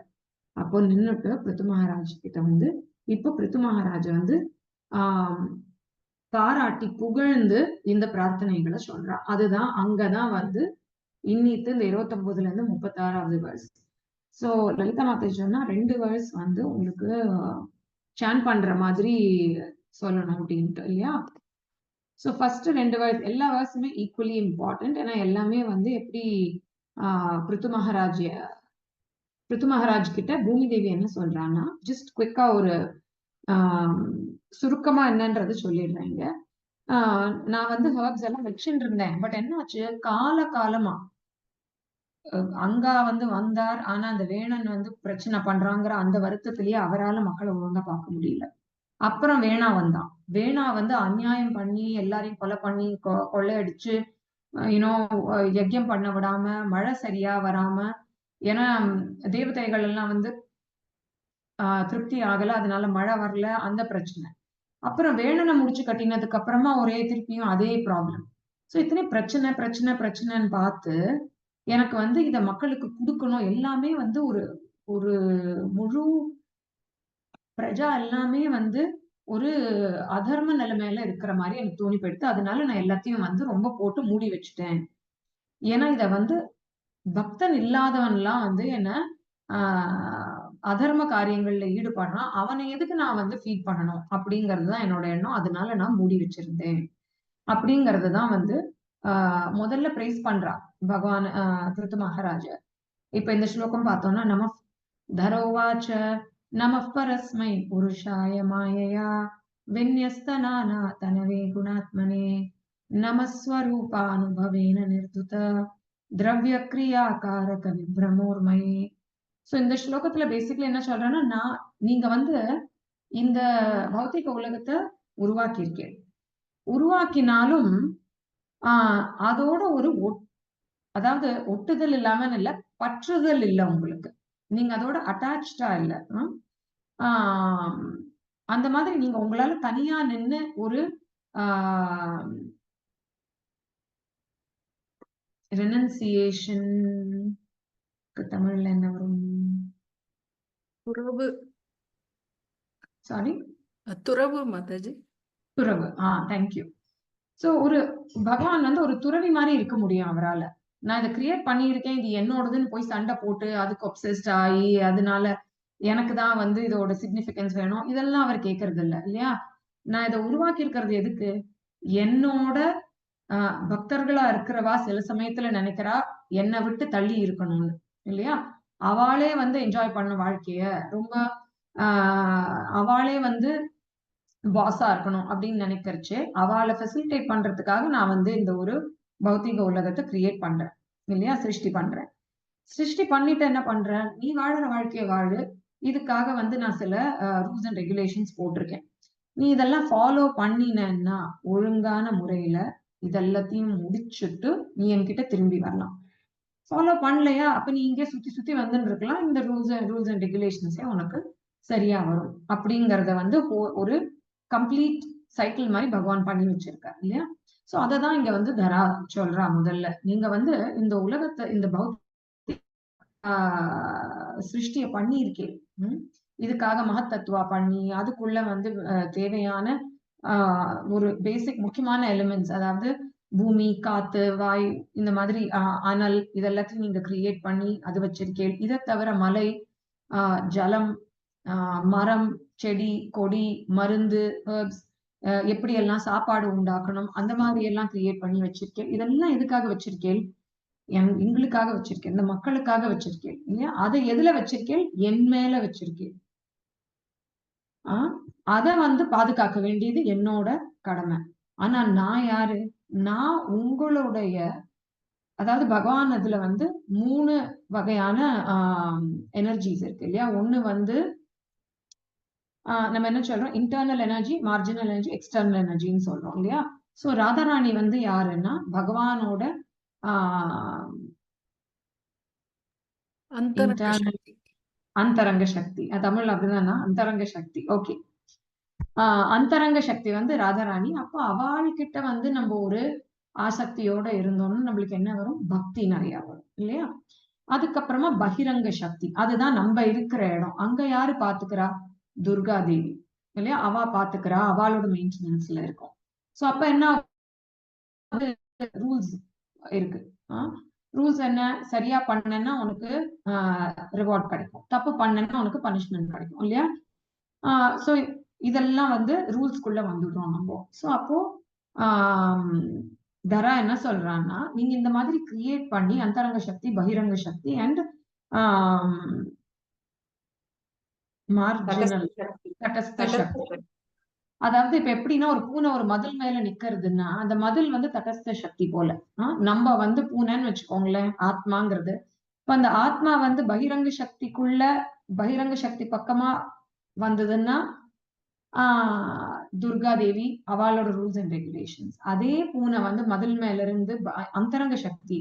அப்போ நின்னுட்டு பிருத்து மகாராஜ் கிட்ட வந்து இப்ப பிருத்து மகாராஜ வந்து பாராட்டி புகழ்ந்து இந்த பிரார்த்தனைகளை சொல்றா. அதுதான் அங்கதான் வந்து இன்னித்து இந்த 29ல இருந்து 36வது வேர்ஸ். சோ லலிதா மாதாஜி சொன்னா 2 வேர்ஸ் வந்து உங்களுக்கு சான் பண்ற மாதிரி சொல்லணும் அப்படின்ட்டு இல்லையா? சோ ஃபர்ஸ்ட் 2 வேர்ஸ், எல்லா வேர்ஸுமே ஈக்குவலி இம்பார்ட்டன்ட். ஏன்னா எல்லாமே வந்து எப்படி பிருத்து மகாராஜ் கிட்ட பூமி தேவி என்ன சொல்றான்னா, ஜஸ்ட் குவிக்கா ஒரு சுருக்கமா என்னன்றது சொல்லிடுறேங்க. நான் வந்து ஹர்ப்ஸ் எல்லாம் வச்சுட்டு இருந்தேன். பட் என்னாச்சு, காலமா அங்கா வந்து வந்தார். ஆனா அந்த வேணன் வந்து பிரச்சனை பண்றாங்கிற அந்த வருத்தத்திலேயே அவரால மக்களை ஒழுங்கா பார்க்க முடியல. அப்புறம் வேணா வந்தான். வேணா வந்து அநியாயம் பண்ணி எல்லாரையும் கொலை பண்ணி கொள்ளையடிச்சு யஜ்யம் பண்ண விடாம, மழை சரியா வராம, ஏன்னா தேவதைகள் எல்லாம் வந்து திருப்தி ஆகல, அதனால மழை வரல, அந்த பிரச்சனை. அப்புறம் வேணனை முடிச்சு கட்டினதுக்கு அப்புறமா ஒரே திருப்பியும் அதே ப்ராப்ளம். சோ இத்தனை பிரச்சனைன்னு பார்த்து எனக்கு வந்து இத மக்களுக்கு கொடுக்கணும், எல்லாமே வந்து ஒரு ஒரு முழு பிரஜா எல்லாமே வந்து ஒரு அதர்ம நிலைமையில இருக்கிற மாதிரி எனக்கு தோணி போயிடுது. அதனால நான் எல்லாத்தையும் வந்து ரொம்ப போட்டு மூடி வச்சுட்டேன். ஏன்னா இத வந்து பக்தன் இல்லாதவன் எல்லாம் வந்து என்ன அதர்ம காரியங்கள்ல ஈடுபடுறான், அவனை எதுக்கு நான் வந்து ஃபீட் பண்ணணும் அப்படிங்கறதுதான் என்னோட எண்ணம். அதனால நான் மூடி வச்சிருந்தேன் அப்படிங்கறதுதான் வந்து முதல்ல பிரைஸ் பண்றா பகவான் பிருத்து மகாராஜ. இப்ப இந்த ஸ்லோகம் பார்த்தோம்னா, நம தரோவாச்ச நம பரஸ்மை புருஷாய மாயையா விந்யஸ்தனானா தனவே குணாத்மனே நமஸ்வரூபானுபவேன நிர்துத திரவிய கிரியாகாரக விப்ரமோர்மயே. சோ இந்த ஸ்லோகத்துல பேசிக்கலி என்ன சொல்றேன்னா, நீங்க வந்து இந்த பௌத்திக உலகத்தை உருவாக்கியிருக்கேன். உருவாக்கினாலும் அதோட ஒரு அதாவது ஒட்டுதல் இல்லாம இல்ல, பற்றுதல் இல்ல உங்களுக்கு. நீங்க அதோட அட்டாச்சா இல்ல. அந்த மாதிரி நீங்க உங்களால தனியா நின்னு ஒரு ரெனன்சியேஷன் தமிழ்ல என்ன வரும்? துறவு. சாரி, துறவு மாதாஜி. துறவு. தேங்க்யூ. சோ ஒரு பகவான் வந்து ஒரு துறவி மாதிரி இருக்க முடியும் அவரால. நான் இதை கிரியேட் பண்ணியிருக்கேன், இது என்னோடதுன்னு போய் சண்டை போட்டு அதுக்கு ஒப்சஸ்ட் ஆகி அதனால எனக்கு தான் வந்து இதோட சிக்னிபிகன்ஸ் வேணும், இதெல்லாம் அவர் கேட்கறது இல்ல இல்லையா? நான் இதை உருவாக்கி இருக்கிறது எதுக்கு? என்னோட பக்தர்களா இருக்கிறவா சில சமயத்துல நினைக்கிறா என்னை விட்டு தள்ளி இருக்கணும்னு இல்லையா? அவளே வந்து என்ஜாய் பண்ண வாழ்க்கைய ரொம்ப அவளே வந்து பாஸா இருக்கணும் அப்படின்னு நினைக்கிறச்சு அவளை ஃபெசிலிட்டேட் பண்றதுக்காக நான் வந்து இந்த ஒரு பௌத்திக உலகத்தை கிரியேட் பண்றேன் இல்லையா? சிருஷ்டி பண்றேன். சிருஷ்டி பண்ணிட்டு என்ன பண்றேன், நீ வாழற வாழ்க்கைய வாழு, இதுக்காக வந்து நான் சில ரூல்ஸ் அண்ட் ரெகுலேஷன்ஸ் போட்டிருக்கேன். நீ இதெல்லாம் ஃபாலோ பண்ணினா ஒழுங்கான முறையில இதெல்லாத்தையும் முடிச்சுட்டு நீ என்கிட்ட திரும்பி வரலாம். ஃபாலோ பண்ணலையா, அப்ப நீ இங்கே சுத்தி வந்துட்டு இருக்கலாம். இந்த ரூல்ஸ் அண்ட் ரெகுலேஷன்ஸே உனக்கு சரியா வரும் அப்படிங்கறத வந்து ஒரு கம்ப்ளீட் சைக்கிள் மாதிரி பகவான் பண்ணி வச்சிருக்காரு இல்லையா? சோ அததான் இங்க வந்து தரா சொல்றா. முதல்ல நீங்க வந்து இந்த உலகத்தை இந்த சிருஷ்டிய பண்ணியிருக்கேன், இதுக்காக மகத்தத்துவா பண்ணி அதுக்குள்ள வந்து தேவையான ஒரு பேசிக் முக்கியமான எலிமெண்ட்ஸ், அதாவது பூமி, காத்து, வாயு, இந்த மாதிரி அனல், இதெல்லாத்தையும் நீங்க கிரியேட் பண்ணி அது வச்சிருக்கேன். இதை தவிர மலை, ஜலம், மரம், செடி, கொடி, மருந்து, ஹெர்ப்ஸ், எப்படி எல்லாம் சாப்பாடு உண்டாக்கணும், அந்த மாதிரி எல்லாம் கிரியேட் பண்ணி வச்சிருக்கேன். இதெல்லாம் எதுக்காக வச்சிருக்கேன்? எங்களுக்காக வச்சிருக்கேன், இந்த மக்களுக்காக வச்சிருக்கேன் இல்லையா? அதை எதுல வச்சிருக்கேன்? என் மேல வச்சிருக்கேன். அத வந்து பாதுகாக்க வேண்டியது என்னோட கடமை. ஆனா நான் யாரு? நான் உங்களுடைய, அதாவது பகவான் அதுல வந்து 3 வகையான எனர்ஜிஸ் இருக்கு இல்லையா? ஒண்ணு வந்து நம்ம என்ன சொல்றோம்? Internal energy, marginal energy, external எனர்ஜின்னு சொல்றோம் இல்லையா? சோ ராதாராணி வந்து யாருன்னா பகவானோட அந்தரங்க இன்டர்னல் சக்தி. அந்தரங்க சக்தி. தமிழ்ல அப்படிதானா? அந்தரங்க சக்தி. ஓகே. அந்தரங்க சக்தி வந்து ராதாராணி. அப்போ அவள்கிட்ட வந்து நம்ம ஒரு ஆசக்தியோட இருந்தோம்னா நம்மளுக்கு என்ன வரும்? பக்தி நிறைய வரும் இல்லையா? அதுக்கப்புறமா பகிரங்க சக்தி, அதுதான் நம்ம இருக்கிற இடம். அங்க யாரு பாத்துக்கிறா? துர்கா தேவி இல்லையா? அவ பாத்துக்கிறா, அவளோட மெயின்டெனன்ஸ்ல இருக்கும். சோ அப்ப என்ன ரூல்ஸ் இருக்கு. ரூல்ஸ் என்ன? சரியா பண்ணனா உனக்கு ரிவார்ட் கிடைக்கும், தப்பு பண்ணனா உனக்கு பனிஷ்மெண்ட் கிடைக்கும் இல்லையா? சோ இதெல்லாம் வந்து ரூல்ஸ்குள்ள வந்துடுறோம் நம்ம. சோ அப்போ தரா என்ன சொல்றான்னா, நீங்க இந்த மாதிரி கிரியேட் பண்ணி அந்தரங்க சக்தி, பகிரங்க சக்தி அண்ட் மார்ஜினல் தட்டஸ்த சக்தி. அதாவது இப்ப எப்படின்னா, ஒரு பூனை ஒரு மதில் மேல நிக்கிறதுன்னா அந்த மதில் வந்து தட்டஸ்த சக்தி போல. நம்ம வந்து பூனைன்னு வச்சுக்கோங்களேன், ஆத்மாங்கிறது. இப்ப அந்த ஆத்மா வந்து பகிரங்க சக்திக்குள்ள, பகிரங்க சக்தி பக்கமா வந்ததுன்னா துர்கா தேவி அவளோட ரூல்ஸ் அண்ட் ரெகுலேஷன்ஸ். அதே பூனை வந்து மதில் மேல இருந்து அந்தரங்க சக்தி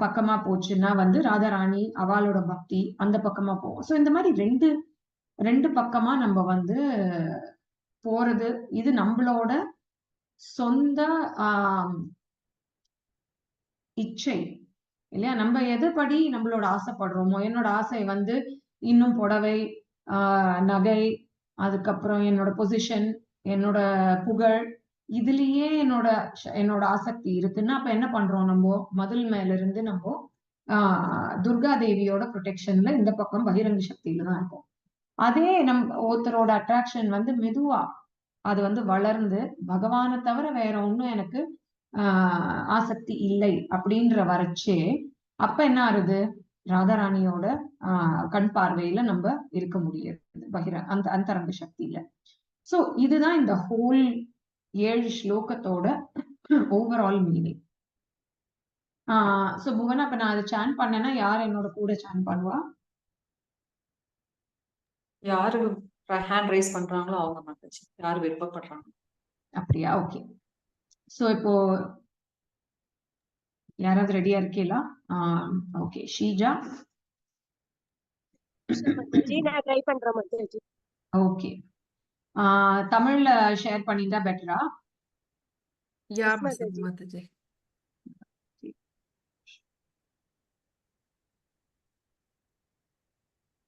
பக்கமா போச்சுன்னா வந்து ராதாராணி அவளோட பக்தி அந்த பக்கமா போகும். சோ இந்த மாதிரி ரெண்டு பக்கமா நம்ம வந்து போறது. இது நம்மளோட சொந்த இச்சை இல்லையா? நம்ம எதுபடி நம்மளோட ஆசைப்படுறோமோ, என்னோட ஆசை வந்து இன்னும் புடவை, நகை, அதுக்கப்புறம் என்னோட பொசிஷன், என்னோட புகழ், இதுலயே என்னோட ஆசக்தி இருக்குன்னா அப்ப என்ன பண்றோம்? நம்ம மதில் மேல இருந்து நம்ம துர்கா தேவியோட ப்ரொடெக்ஷன்ல இந்த பக்கம் பகிரங்க சக்தியில தான் இருக்கும். அதே ஒருத்தரோட அட்ராக்ஷன் வந்து மெதுவா அது வந்து வளர்ந்து பகவானை தவிர வேற ஒண்ணும் எனக்கு ஆசக்தி இல்லை அப்படின்ற வரைச்சே அப்ப என்ன ஆறுது? ராதாராணியோட கண் பார்வையில நம்ம இருக்க முடியாது அந்த அந்தரங்க சக்தியில. சோ இதுதான் இந்த ஹோல் 7 ஸ்லோகத்தோட ஓவரால் மீனிங். சோ புவனா, இப்ப நான் அதை சான் பண்ணேன்னா யார் என்னோட கூட சான் பண்ணுவா? யாரு ஹேண்ட் ரைஸ் பண்றாங்களோ அவங்க மாதாஜி, யாரு விருப்பப்படுறாங்க. அப்படியா? ஓகே. சோ இப்போ யாராவது ரெடியா இருக்கீங்களா? ஓகே, ஷீஜா. நான் ட்ரை பண்றேன் மாதாஜி. ஓகே. தமிழ்ல ஷேர் பண்ணிட்டா பெட்டரா? யா மாதாஜி. மாதாஜி.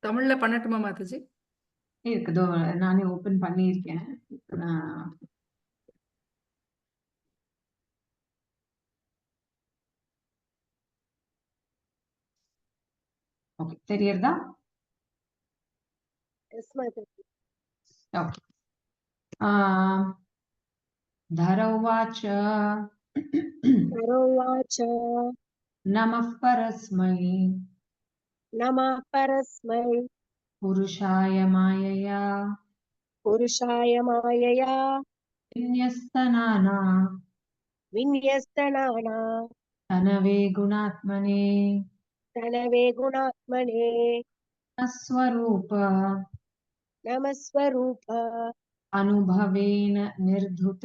தமிழ்ல பண்ணட்டுமா மாதாஜி? இருக்குதோ, நானே ஓபன் பண்ணியிருக்கேன். ஓகே, தெரியறதா? எஸ் மாதாஜி. ஓகே. धरौवाच धरौवाच नमः परस्मै नमः परस्मै पुरुषाय मायया पुरुषाय मायया विन्यस्तनाना विन्यस्तनाना तनवे गुणात्मने तनवे गुणात्मने स्वरूप नमस्वरूप अनुभवेन निर्धुत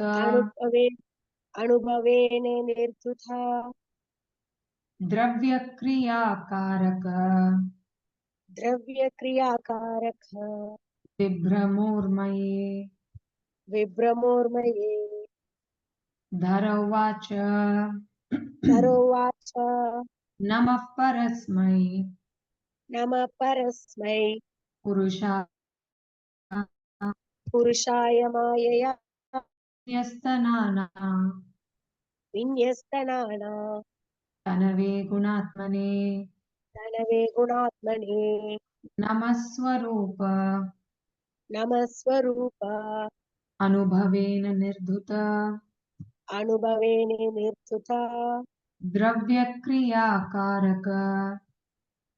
अनुभवेन निर्धुता द्रव्यक्रियाकारक द्रव्यक्रियाकारक विभ्रमोर्मये धरौवाच धरौवाच नमः परस्मै नमः परस्मै पुरुषाय मायया विन्यस्तनाना तनवे गुणात्मने तनवे गुणात्मने नमस्वरूप नमः स्वरूप अनुभवेन निर्धुत अनुभवेन निर्धुता द्रव्यक्रियाकारक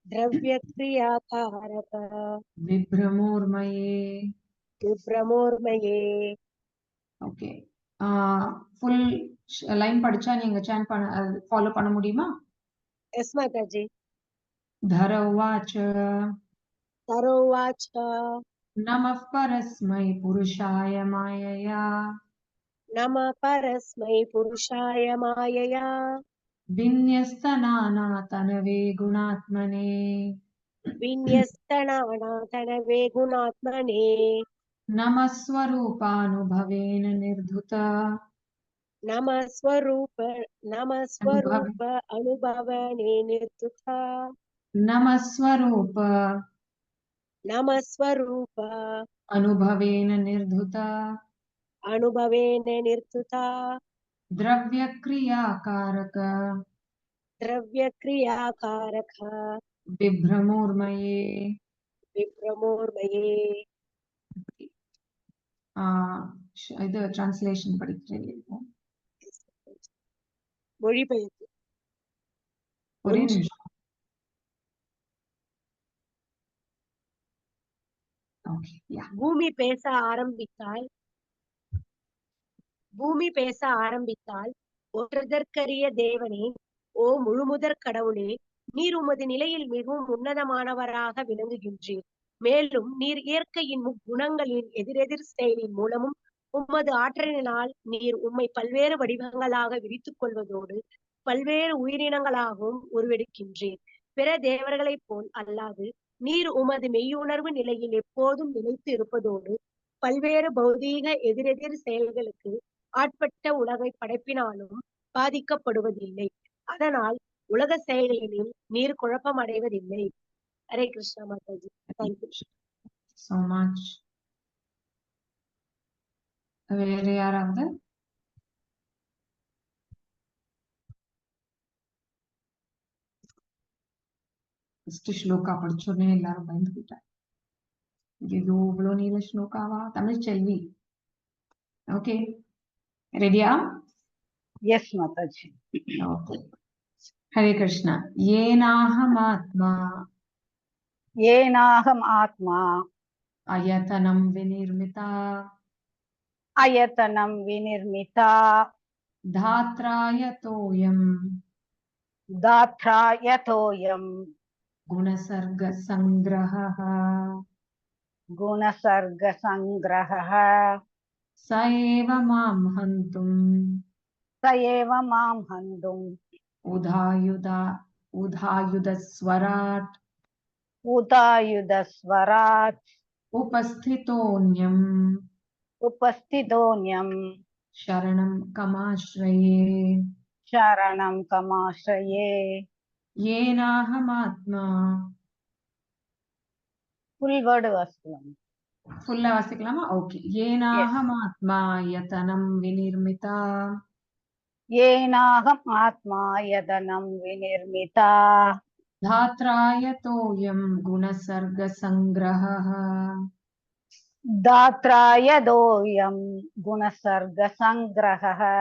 द्रव्यक्रियाकारक विभ्रमोर्मये विभ्रमोर्मये ஓகே ஃபுல் லைன் படிச்சா நீங்க சாண்ட் பண்ண ஃபாலோ பண்ண முடியுமா? यस् माताजी धर उवाच तरोवाच नमः परस्मै पुरुषाय मायया नमः परस्मै पुरुषाय मायया विन्यस्तनानातनवे गुणात्मने विन्यस्तनानातनवे गुणात्मने नमः स्वरूपानुभवेन निर्धुत नमः स्वरूप अनुभवने निर्धुता नमः स्वरूप नमः स्वरूप अनुभवेन निर्धुत अनुभवेन निर्धुता द्रव्यक्रियाकारक द्रव्यक्रियाकारक विभ्रमोर्मये विभ्रमोर्मये இது டிரான்ஸ்லேஷன் படிக்கிறேன். மொழிபெயர்ப்பு ஒரே நிமிஷம். ஓகே யா பூமி பேச ஆரம்பித்தால் ஒற்றதற்கரிய தேவனே, ஓ முழுமுதற் கடவுளே, நீர் உமது நிலையில் மிகவும் உன்னதமானவராக விளங்குகின்றீர். மேலும் நீர் இயற்கையின் முக்குணங்களின் எதிரெதிர் செயலின் மூலமும் உமது ஆற்றலினால் நீர் உம்மை பல்வேறு வடிவங்களாக விரித்துக் கொள்வதோடு பல்வேறு உயிரினங்களாகவும் உருவெடுக்கின்றீர். பிற தேவர்களைப் போல் அல்லாது நீர் உமது மெய்யுணர்வு நிலையில் எப்போதும் நிலைத்து இருப்பதோடு பல்வேறு பௌதீக எதிரெதிர் செயல்களுக்கு ஆட்பட்ட உலகை படைப்பினாலும் பாதிக்கப்படுவதில்லை. அதனால் உலக செயல்களில் நீர் குழப்பம் அடைவதில்லை. Hare Krishna Mataji. Thank you so much. வேற யாராவது? ஸ்லோகா படிச்சோடனே எல்லாரும் பயந்துக்கிட்டாங்க. ஏதோ இவ்வளவு நீல ஸ்லோகாவா? தமிழ் செல்வி. ஓகே ரெடியா? Yes, Mataji. Okay. Hare Krishna. ஏனாஹமாத்மா Yenaham Atma அயதனம் விநிர்மிதா Ayatanam Vinirmita தாத்ராயதோயம் Datrayatoyam குணசர்க சங்கிரஹः Gunasarga Sangraha स एव मां हन्तुम् Sayeva Mam Handum उधायुधस्वराट् Udayudasvarat उपस्थितोऽन्यम् Upastidonyam शरणं कमाश्रये Sharanam Kamashaye. येनाहमात्मा. Full word vasalam. ஃபுல்லா வாசிக்கலாமா? ஓகே. ஏனாஹமாத்மா யதனம் விநிர்மிதா Yenaham Atma Yadanam Vinirmita தாத்ராயதோயம் குணசர்க சங்கிரஹः Datrayadoyam Gunasarga Sangraha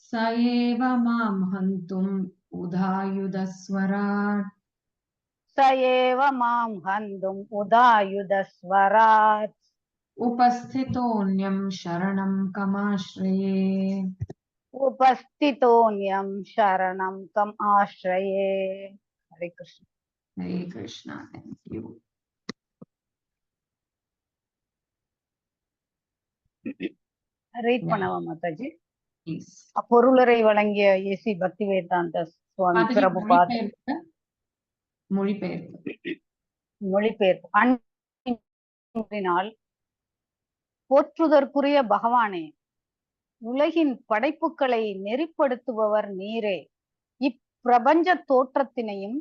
स एव मां हन्तुम् उधायुधस्वराट् Sayeva Mam Handum Udayudasvarat उपस्थितोऽन्यं शरणं कमाश्रये. Upastitonyam Sharanam Kam Ashraye. Hare Krishna. Hare Krishna. Thank you. Read பண்ணவா மாதாஜி? Please. பொருளரை வழங்கிய ஏசி பக்தி வேதாந்த சுவாமி பிரபுபாத் மொழிபெயர்ப்பு. அன்பினால் போற்றுதற்குரிய பகவானே, உலகின் படைப்புகளை நெறிப்படுத்துபவர் நீரே. இப்பிரபஞ்ச தோற்றத்தினையும்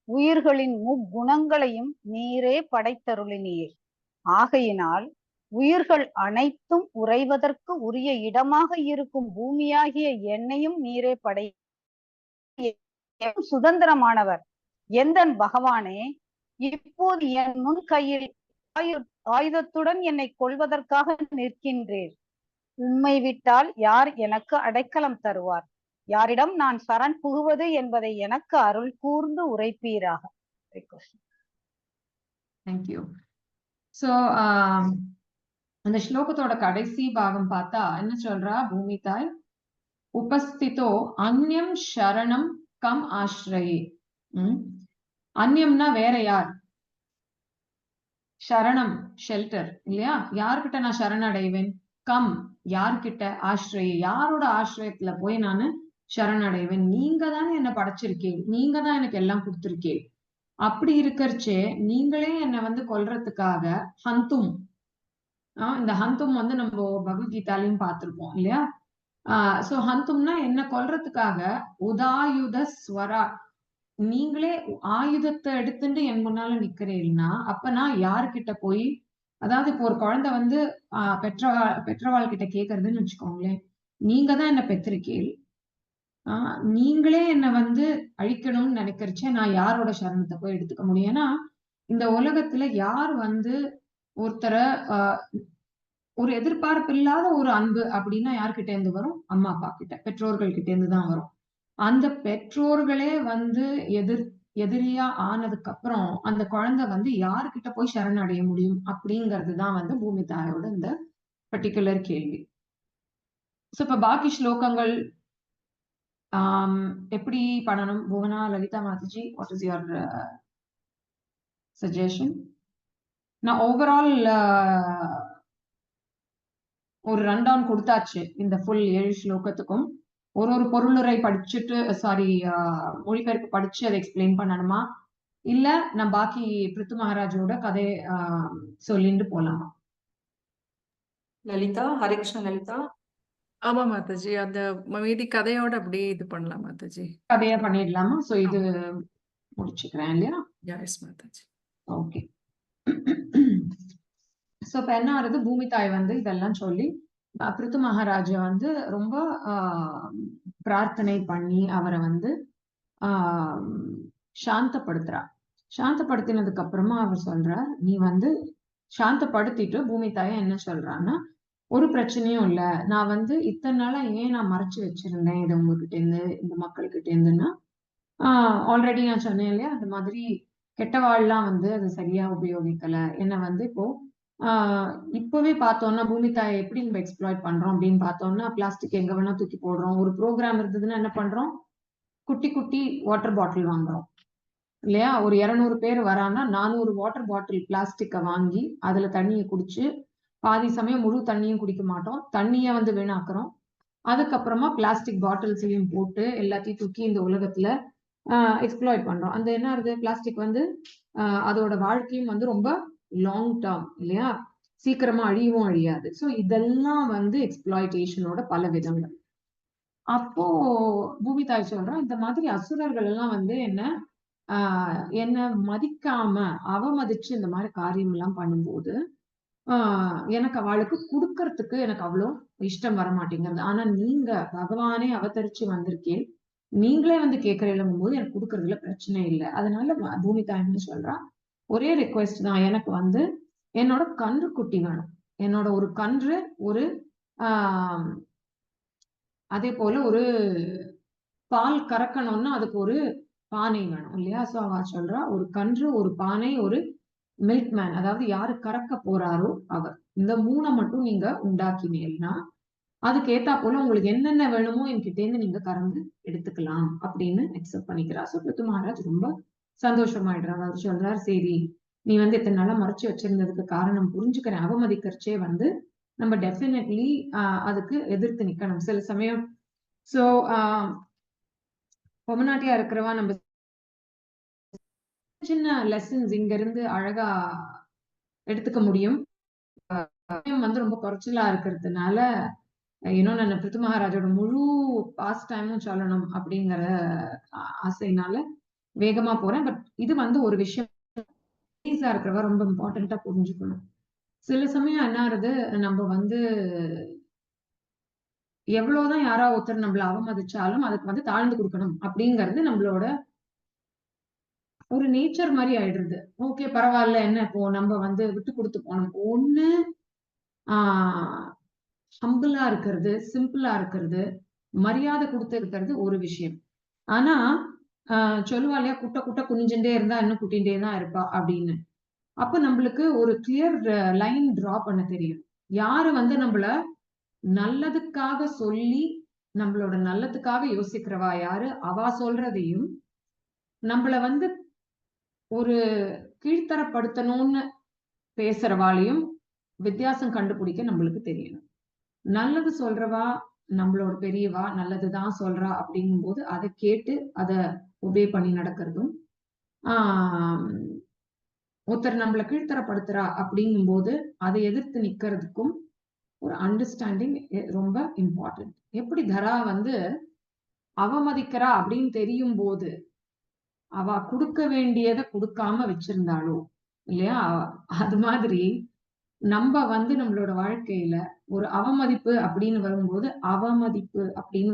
உயிர்களின் முக்குணங்களையும் நீரே படைத்தருளினீர். ஆகையினால் உயிர்கள் அனைத்தும் உறைவதற்கு உரிய இடமாக இருக்கும் பூமியாகிய என்னையும் நீரே சுதந்திரமானவர். எந்தன் பகவானே, இப்போது என் முன் கையில் ஆயுதத்துடன் என்னை கொல்வதற்காக நிற்கின்றேன். உம்மை விட்டால் யார் எனக்கு அடைக்கலம் தருவார்? யாரிடம் நான் சரண் புகுவது என்பதை எனக்கு அருள் கூர்ந்து உரைப்பீராக. தேங்க்யூ. ஸோ அந்த ஸ்லோகத்தோட கடைசி பாகம் பார்த்தா என்ன சொல்றா பூமி தாய், உபஸ்திதோ அந்யம் சரணம் கம் ஆஸ்ரயே. அந்யம்னா வேற யார்? சரணம் ஷெல்டர் இல்லையா? யார்கிட்ட நான் சரணடைவேன்? கம் யார்கிட்ட? ஆஸ்ரயே யாரோட ஆசிரியத்துல போய் நானு சரணடைவேன்? நீங்க தானே என்ன படைச்சிருக்கேன், நீங்க தான் எனக்கு எல்லாம் கொடுத்திருக்கேன். அப்படி இருக்கறச்சே நீங்களே என்னை வந்து கொல்றதுக்காக ஹந்தும், இந்த ஹந்தும் வந்து நம்ம பகவத்கீதாலையும் பார்த்திருப்போம் இல்லையா? சோ ஹந்தும்னா என்ன கொல்றதுக்காக உதாயுத ஸ்வரா, நீங்களே ஆயுதத்தை எடுத்துட்டு என் முன்னால நிக்கிறீங்கன்னா அப்ப நான் யாருக்கிட்ட போய், அதாவது இப்போ ஒரு குழந்தை வந்து பெற்றவாள் கிட்ட கேக்குறதுன்னு வச்சுக்கோங்களேன், நீங்க தான் என்ன பெற்றிருக்கீள், நீங்களே என்ன வந்து அழிக்கணும்னு நினைக்கிறச்சே நான் யாரோட சரணத்தை போய் எடுத்துக்க முடியும்? ஏன்னா இந்த உலகத்துல யார் வந்து ஒருத்தரை ஒரு எதிர்பார்ப்பு இல்லாத ஒரு அன்பு அப்படின்னா யார்கிட்ட இருந்து வரும்? அம்மா அப்பா கிட்ட, பெற்றோர்கள் கிட்ட இருந்து தான் வரும். அந்த பெற்றோர்களே வந்து எதிரியா ஆனதுக்கு அப்புறம் அந்த குழந்தை வந்து யாருக்கிட்ட போய் சரணடைய முடியும் அப்படிங்கிறது தான் வந்து பூமி தாயோட இந்த பர்டிகுலர் கேள்வி. சோ இப்ப பாக்கி ஸ்லோகங்கள் எப்படி பண்ணணும்? Bhuvana, Lalitha Mataji, what is your suggestion? நான் ஓவரால் ஒரு ரன்டவுன் கொடுத்தாச்சு இந்த ஃபுல் 7 ஸ்லோகத்துக்கும். ஒரு பொருளுரை படிச்சுட்டு மொழிபெயர்ப்பு படிச்சு அதை எக்ஸ்பிளைன் பண்ணணுமா, இல்ல நான் பாக்கி பிருத்து மகாராஜோட கதை சொல்லிட்டு போலாமா? லலிதா, ஹரிகிருஷ்ண லலிதா. ஆமா மாதாஜி, அந்த மீதி கதையோட அப்படியே இது பண்ணலாம் மாதாஜி. கதையா பண்ணிடலாமா? சோ இது முடிச்சுக்கிறேன் இல்லையா? எஸ் மாதாஜி. ஓகே. சோ இப்ப என்ன ஆகுது, பூமி தாய் வந்து இதெல்லாம் சொல்லி பிருத்து மகாராஜா வந்து ரொம்ப பிரார்த்தனை பண்ணி அவரை வந்து சாந்தப்படுத்துறா. சாந்தப்படுத்தினதுக்கு அப்புறமா அவர் சொல்றார், நீ வந்து சாந்தப்படுத்திட்டு பூமி தாய என்ன சொல்றான்னா, ஒரு பிரச்சனையும் இல்ல, நான் வந்து இத்தனை நாளா ஏன் நான் மறைச்சு வச்சிருந்தேன் இதை உங்ககிட்ட இருந்து, இந்த மக்கள்கிட்ட இருந்துன்னா, ஆல்ரெடி நான் சொன்னேன் இல்லையா, அந்த மாதிரி கெட்டவாள்லாம் வந்து அதை சரியா உபயோகிக்கல. என்ன வந்து இப்போ இப்பவே பார்த்தோம்னா பூமி தாயை எப்படி நம்ம எக்ஸ்ப்ளாய்ட் பண்றோம் அப்படின்னு பார்த்தோம்னா, பிளாஸ்டிக் எங்க வேணா தூக்கி போடுறோம். ஒரு ப்ரோக்ராம் இருந்ததுன்னா என்ன பண்றோம், குட்டி குட்டி வாட்டர் பாட்டில் வாங்குறோம் இல்லையா? ஒரு 200 பேர் வரான்னா 400 வாட்டர் பாட்டில் பிளாஸ்டிக்கை வாங்கி அதுல தண்ணியை குடிச்சு, பாதி சமயம் முழு தண்ணியும் குடிக்க மாட்டோம், தண்ணியை வந்து வீணாக்குறோம். அதுக்கப்புறமா பிளாஸ்டிக் பாட்டில்ஸையும் போட்டு எல்லாத்தையும் தூக்கி இந்த உலகத்துல எக்ஸ்ப்ளாய்ட் பண்றோம். அந்த என்ன ஆகுது, பிளாஸ்டிக் வந்து அதோட வாழ்க்கையும் வந்து ரொம்ப லாங் டேர்ம் இல்லையா, சீக்கிரமா அழியவும் அழியாது. சோ இதெல்லாம் வந்து எக்ஸ்ப்ளாய்டேஷனோட பல விதங்கள். அப்போ பூமி தாய் சொல்றா, இந்த மாதிரி அசுரர்கள் எல்லாம் வந்து என்ன மதிக்காம அவமதிச்சு இந்த மாதிரி காரியம் எல்லாம் பண்ணும்போது எனக்கு அவளுக்கு கொடுக்கறதுக்கு எனக்கு அவ்வளோ இஷ்டம் வர மாட்டேங்கிறது. ஆனா நீங்க பகவானே அவதரிச்சு வந்திருக்கேன், நீங்களே வந்து கேட்கறீங்கும் போது எனக்கு கொடுக்கறதுல பிரச்சனை இல்லை. அதனால பூமி தாய்னு சொல்றா, ஒரே ரிக்வெஸ்ட் தான், எனக்கு வந்து என்னோட கன்று குட்டி வேணும். என்னோட ஒரு கன்று, ஒரு அதே போல ஒரு பால் கறக்கணும்னா அதுக்கு ஒரு பானை வேணும் இல்லையா? சோ அவ சொல்றா, ஒரு கன்று, ஒரு பானை, ஒரு மில்க் மேன், அதாவது யாரு கறக்க போறாரோ அவர், இந்த 3 மட்டும் நீங்க உண்டாக்கினீங்கன்னா அதுக்கு ஏத்தா போல உங்களுக்கு என்னென்ன வேணுமோ என்கிட்ட இருந்து நீங்க கறந்து எடுத்துக்கலாம் அப்படின்னு அக்செப்ட் பண்ணிக்கிறா. சோ பிருத்து மகாராஜ் ரொம்ப சந்தோஷமாயிடுறாரு. அவர் சொல்றாரு, சரி நீ வந்து இத்தனை நாளா மறைச்சு வச்சிருந்ததுக்கு காரணம் புரிஞ்சுக்கிறேன், அவமதிக்கிறச்சே வந்து நம்ம டெஃபினெட்லி அதுக்கு எதிர்த்து நிக்கணும் சில சமயம். சோ பொம்மநாட்டியா இருக்கிறவா நம்ம சின்ன லெசன்ஸ் இங்க இருந்து அழகா எடுத்துக்க முடியும். வந்து ரொம்ப குறைச்சலா இருக்கிறதுனால இன்னும் நான் பிருத்து மகாராஜோட முழு பாஸ்ட் டைமும் சொல்லணும் அப்படிங்கிற ஆசையினால வேகமா போறேன். பட் இது வந்து ஒரு விஷயம் இருக்கிறவ ரொம்ப இம்பார்ட்டன்டா புரிஞ்சுக்கணும். சில சமயம் என்ன ஆகுது, நம்ம வந்து எவ்வளவுதான் யாரா ஒருத்தர் நம்மள அவமதிச்சாலும் அதுக்கு வந்து தாழ்ந்து கொடுக்கணும் அப்படிங்கிறது நம்மளோட ஒரு நேச்சர் மாதிரி ஆயிடுறது. ஓகே பரவாயில்ல, என்ன இப்போ நம்ம வந்து விட்டு கொடுத்து போனோம். ஒண்ணு ஹம்பிளா இருக்கிறது, சிம்பிளா இருக்கிறது, மரியாதை கொடுத்து இருக்கிறது ஒரு விஷயம். ஆனா சொல்லுவா இல்லையா, குட்ட குட்ட குனிஞ்சுட்டே இருந்தா இன்னும் குட்டிகிட்டே தான் இருப்பா அப்படின்னு. அப்ப நம்மளுக்கு ஒரு கிளியர் லைன் டிரா பண்ண தெரியும். யாரு வந்து நம்மள நல்லதுக்காக சொல்லி நம்மளோட நல்லதுக்காக யோசிக்கிறவா யாரு, அவ சொல்றதையும் நம்மள வந்து ஒரு கீழ்த்தரப்படுத்தணும்னு பேசுறவாளையும் வித்தியாசம் கண்டுபிடிக்க நம்மளுக்கு தெரியணும். நல்லது சொல்றவா, நம்மளோட பெரியவா நல்லதுதான் சொல்றா அப்படிங்கும் போது அதை கேட்டு அதை ஒபே பண்ணி நடக்கிறதும், ஒருத்தர் நம்மளை கீழ்த்தரப்படுத்துறா அப்படிங்கும் போது அதை எதிர்த்து நிக்கிறதுக்கும் ஒரு அண்டர்ஸ்டாண்டிங் ரொம்ப இம்பார்ட்டன்ட். எப்படி தரா வந்து அவமதிக்கிறா அப்படின்னு தெரியும் போது அவ கொடுக்க வேண்டியதை கொடுக்காம வச்சிருந்தாளோ இல்லையா, அது மாதிரி நம்ம வந்து நம்மளோட வாழ்க்கையில ஒரு அவமதிப்பு அப்படின்னு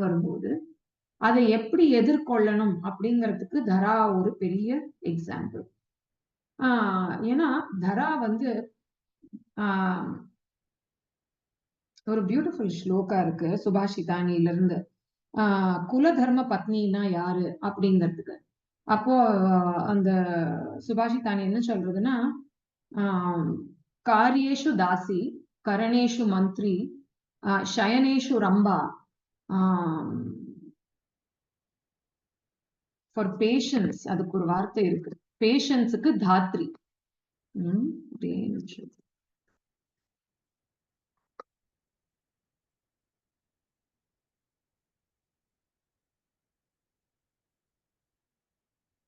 வரும்போது அதை எப்படி எதிர்கொள்ளணும் அப்படிங்கிறதுக்கு தரா ஒரு பெரிய எக்ஸாம்பிள். ஏன்னா தரா வந்து ஒரு பியூட்டிஃபுல் ஸ்லோகா இருக்கு சுபாஷிதானில இருந்து, குல தர்ம பத்னின்னா யாரு அப்படிங்கிறதுக்கு. அப்போ அந்த சுபாஷிதானி என்ன சொல்றதுன்னா, காரியேஷு தாசி, கரணேஷு மந்திரி, சயனேஷு ரம்பா, ஃபார் பேஷன்ஸ் அதுக்கு ஒரு வார்த்தை இருக்கு, பேஷன்ஸுக்கு தாத்ரி.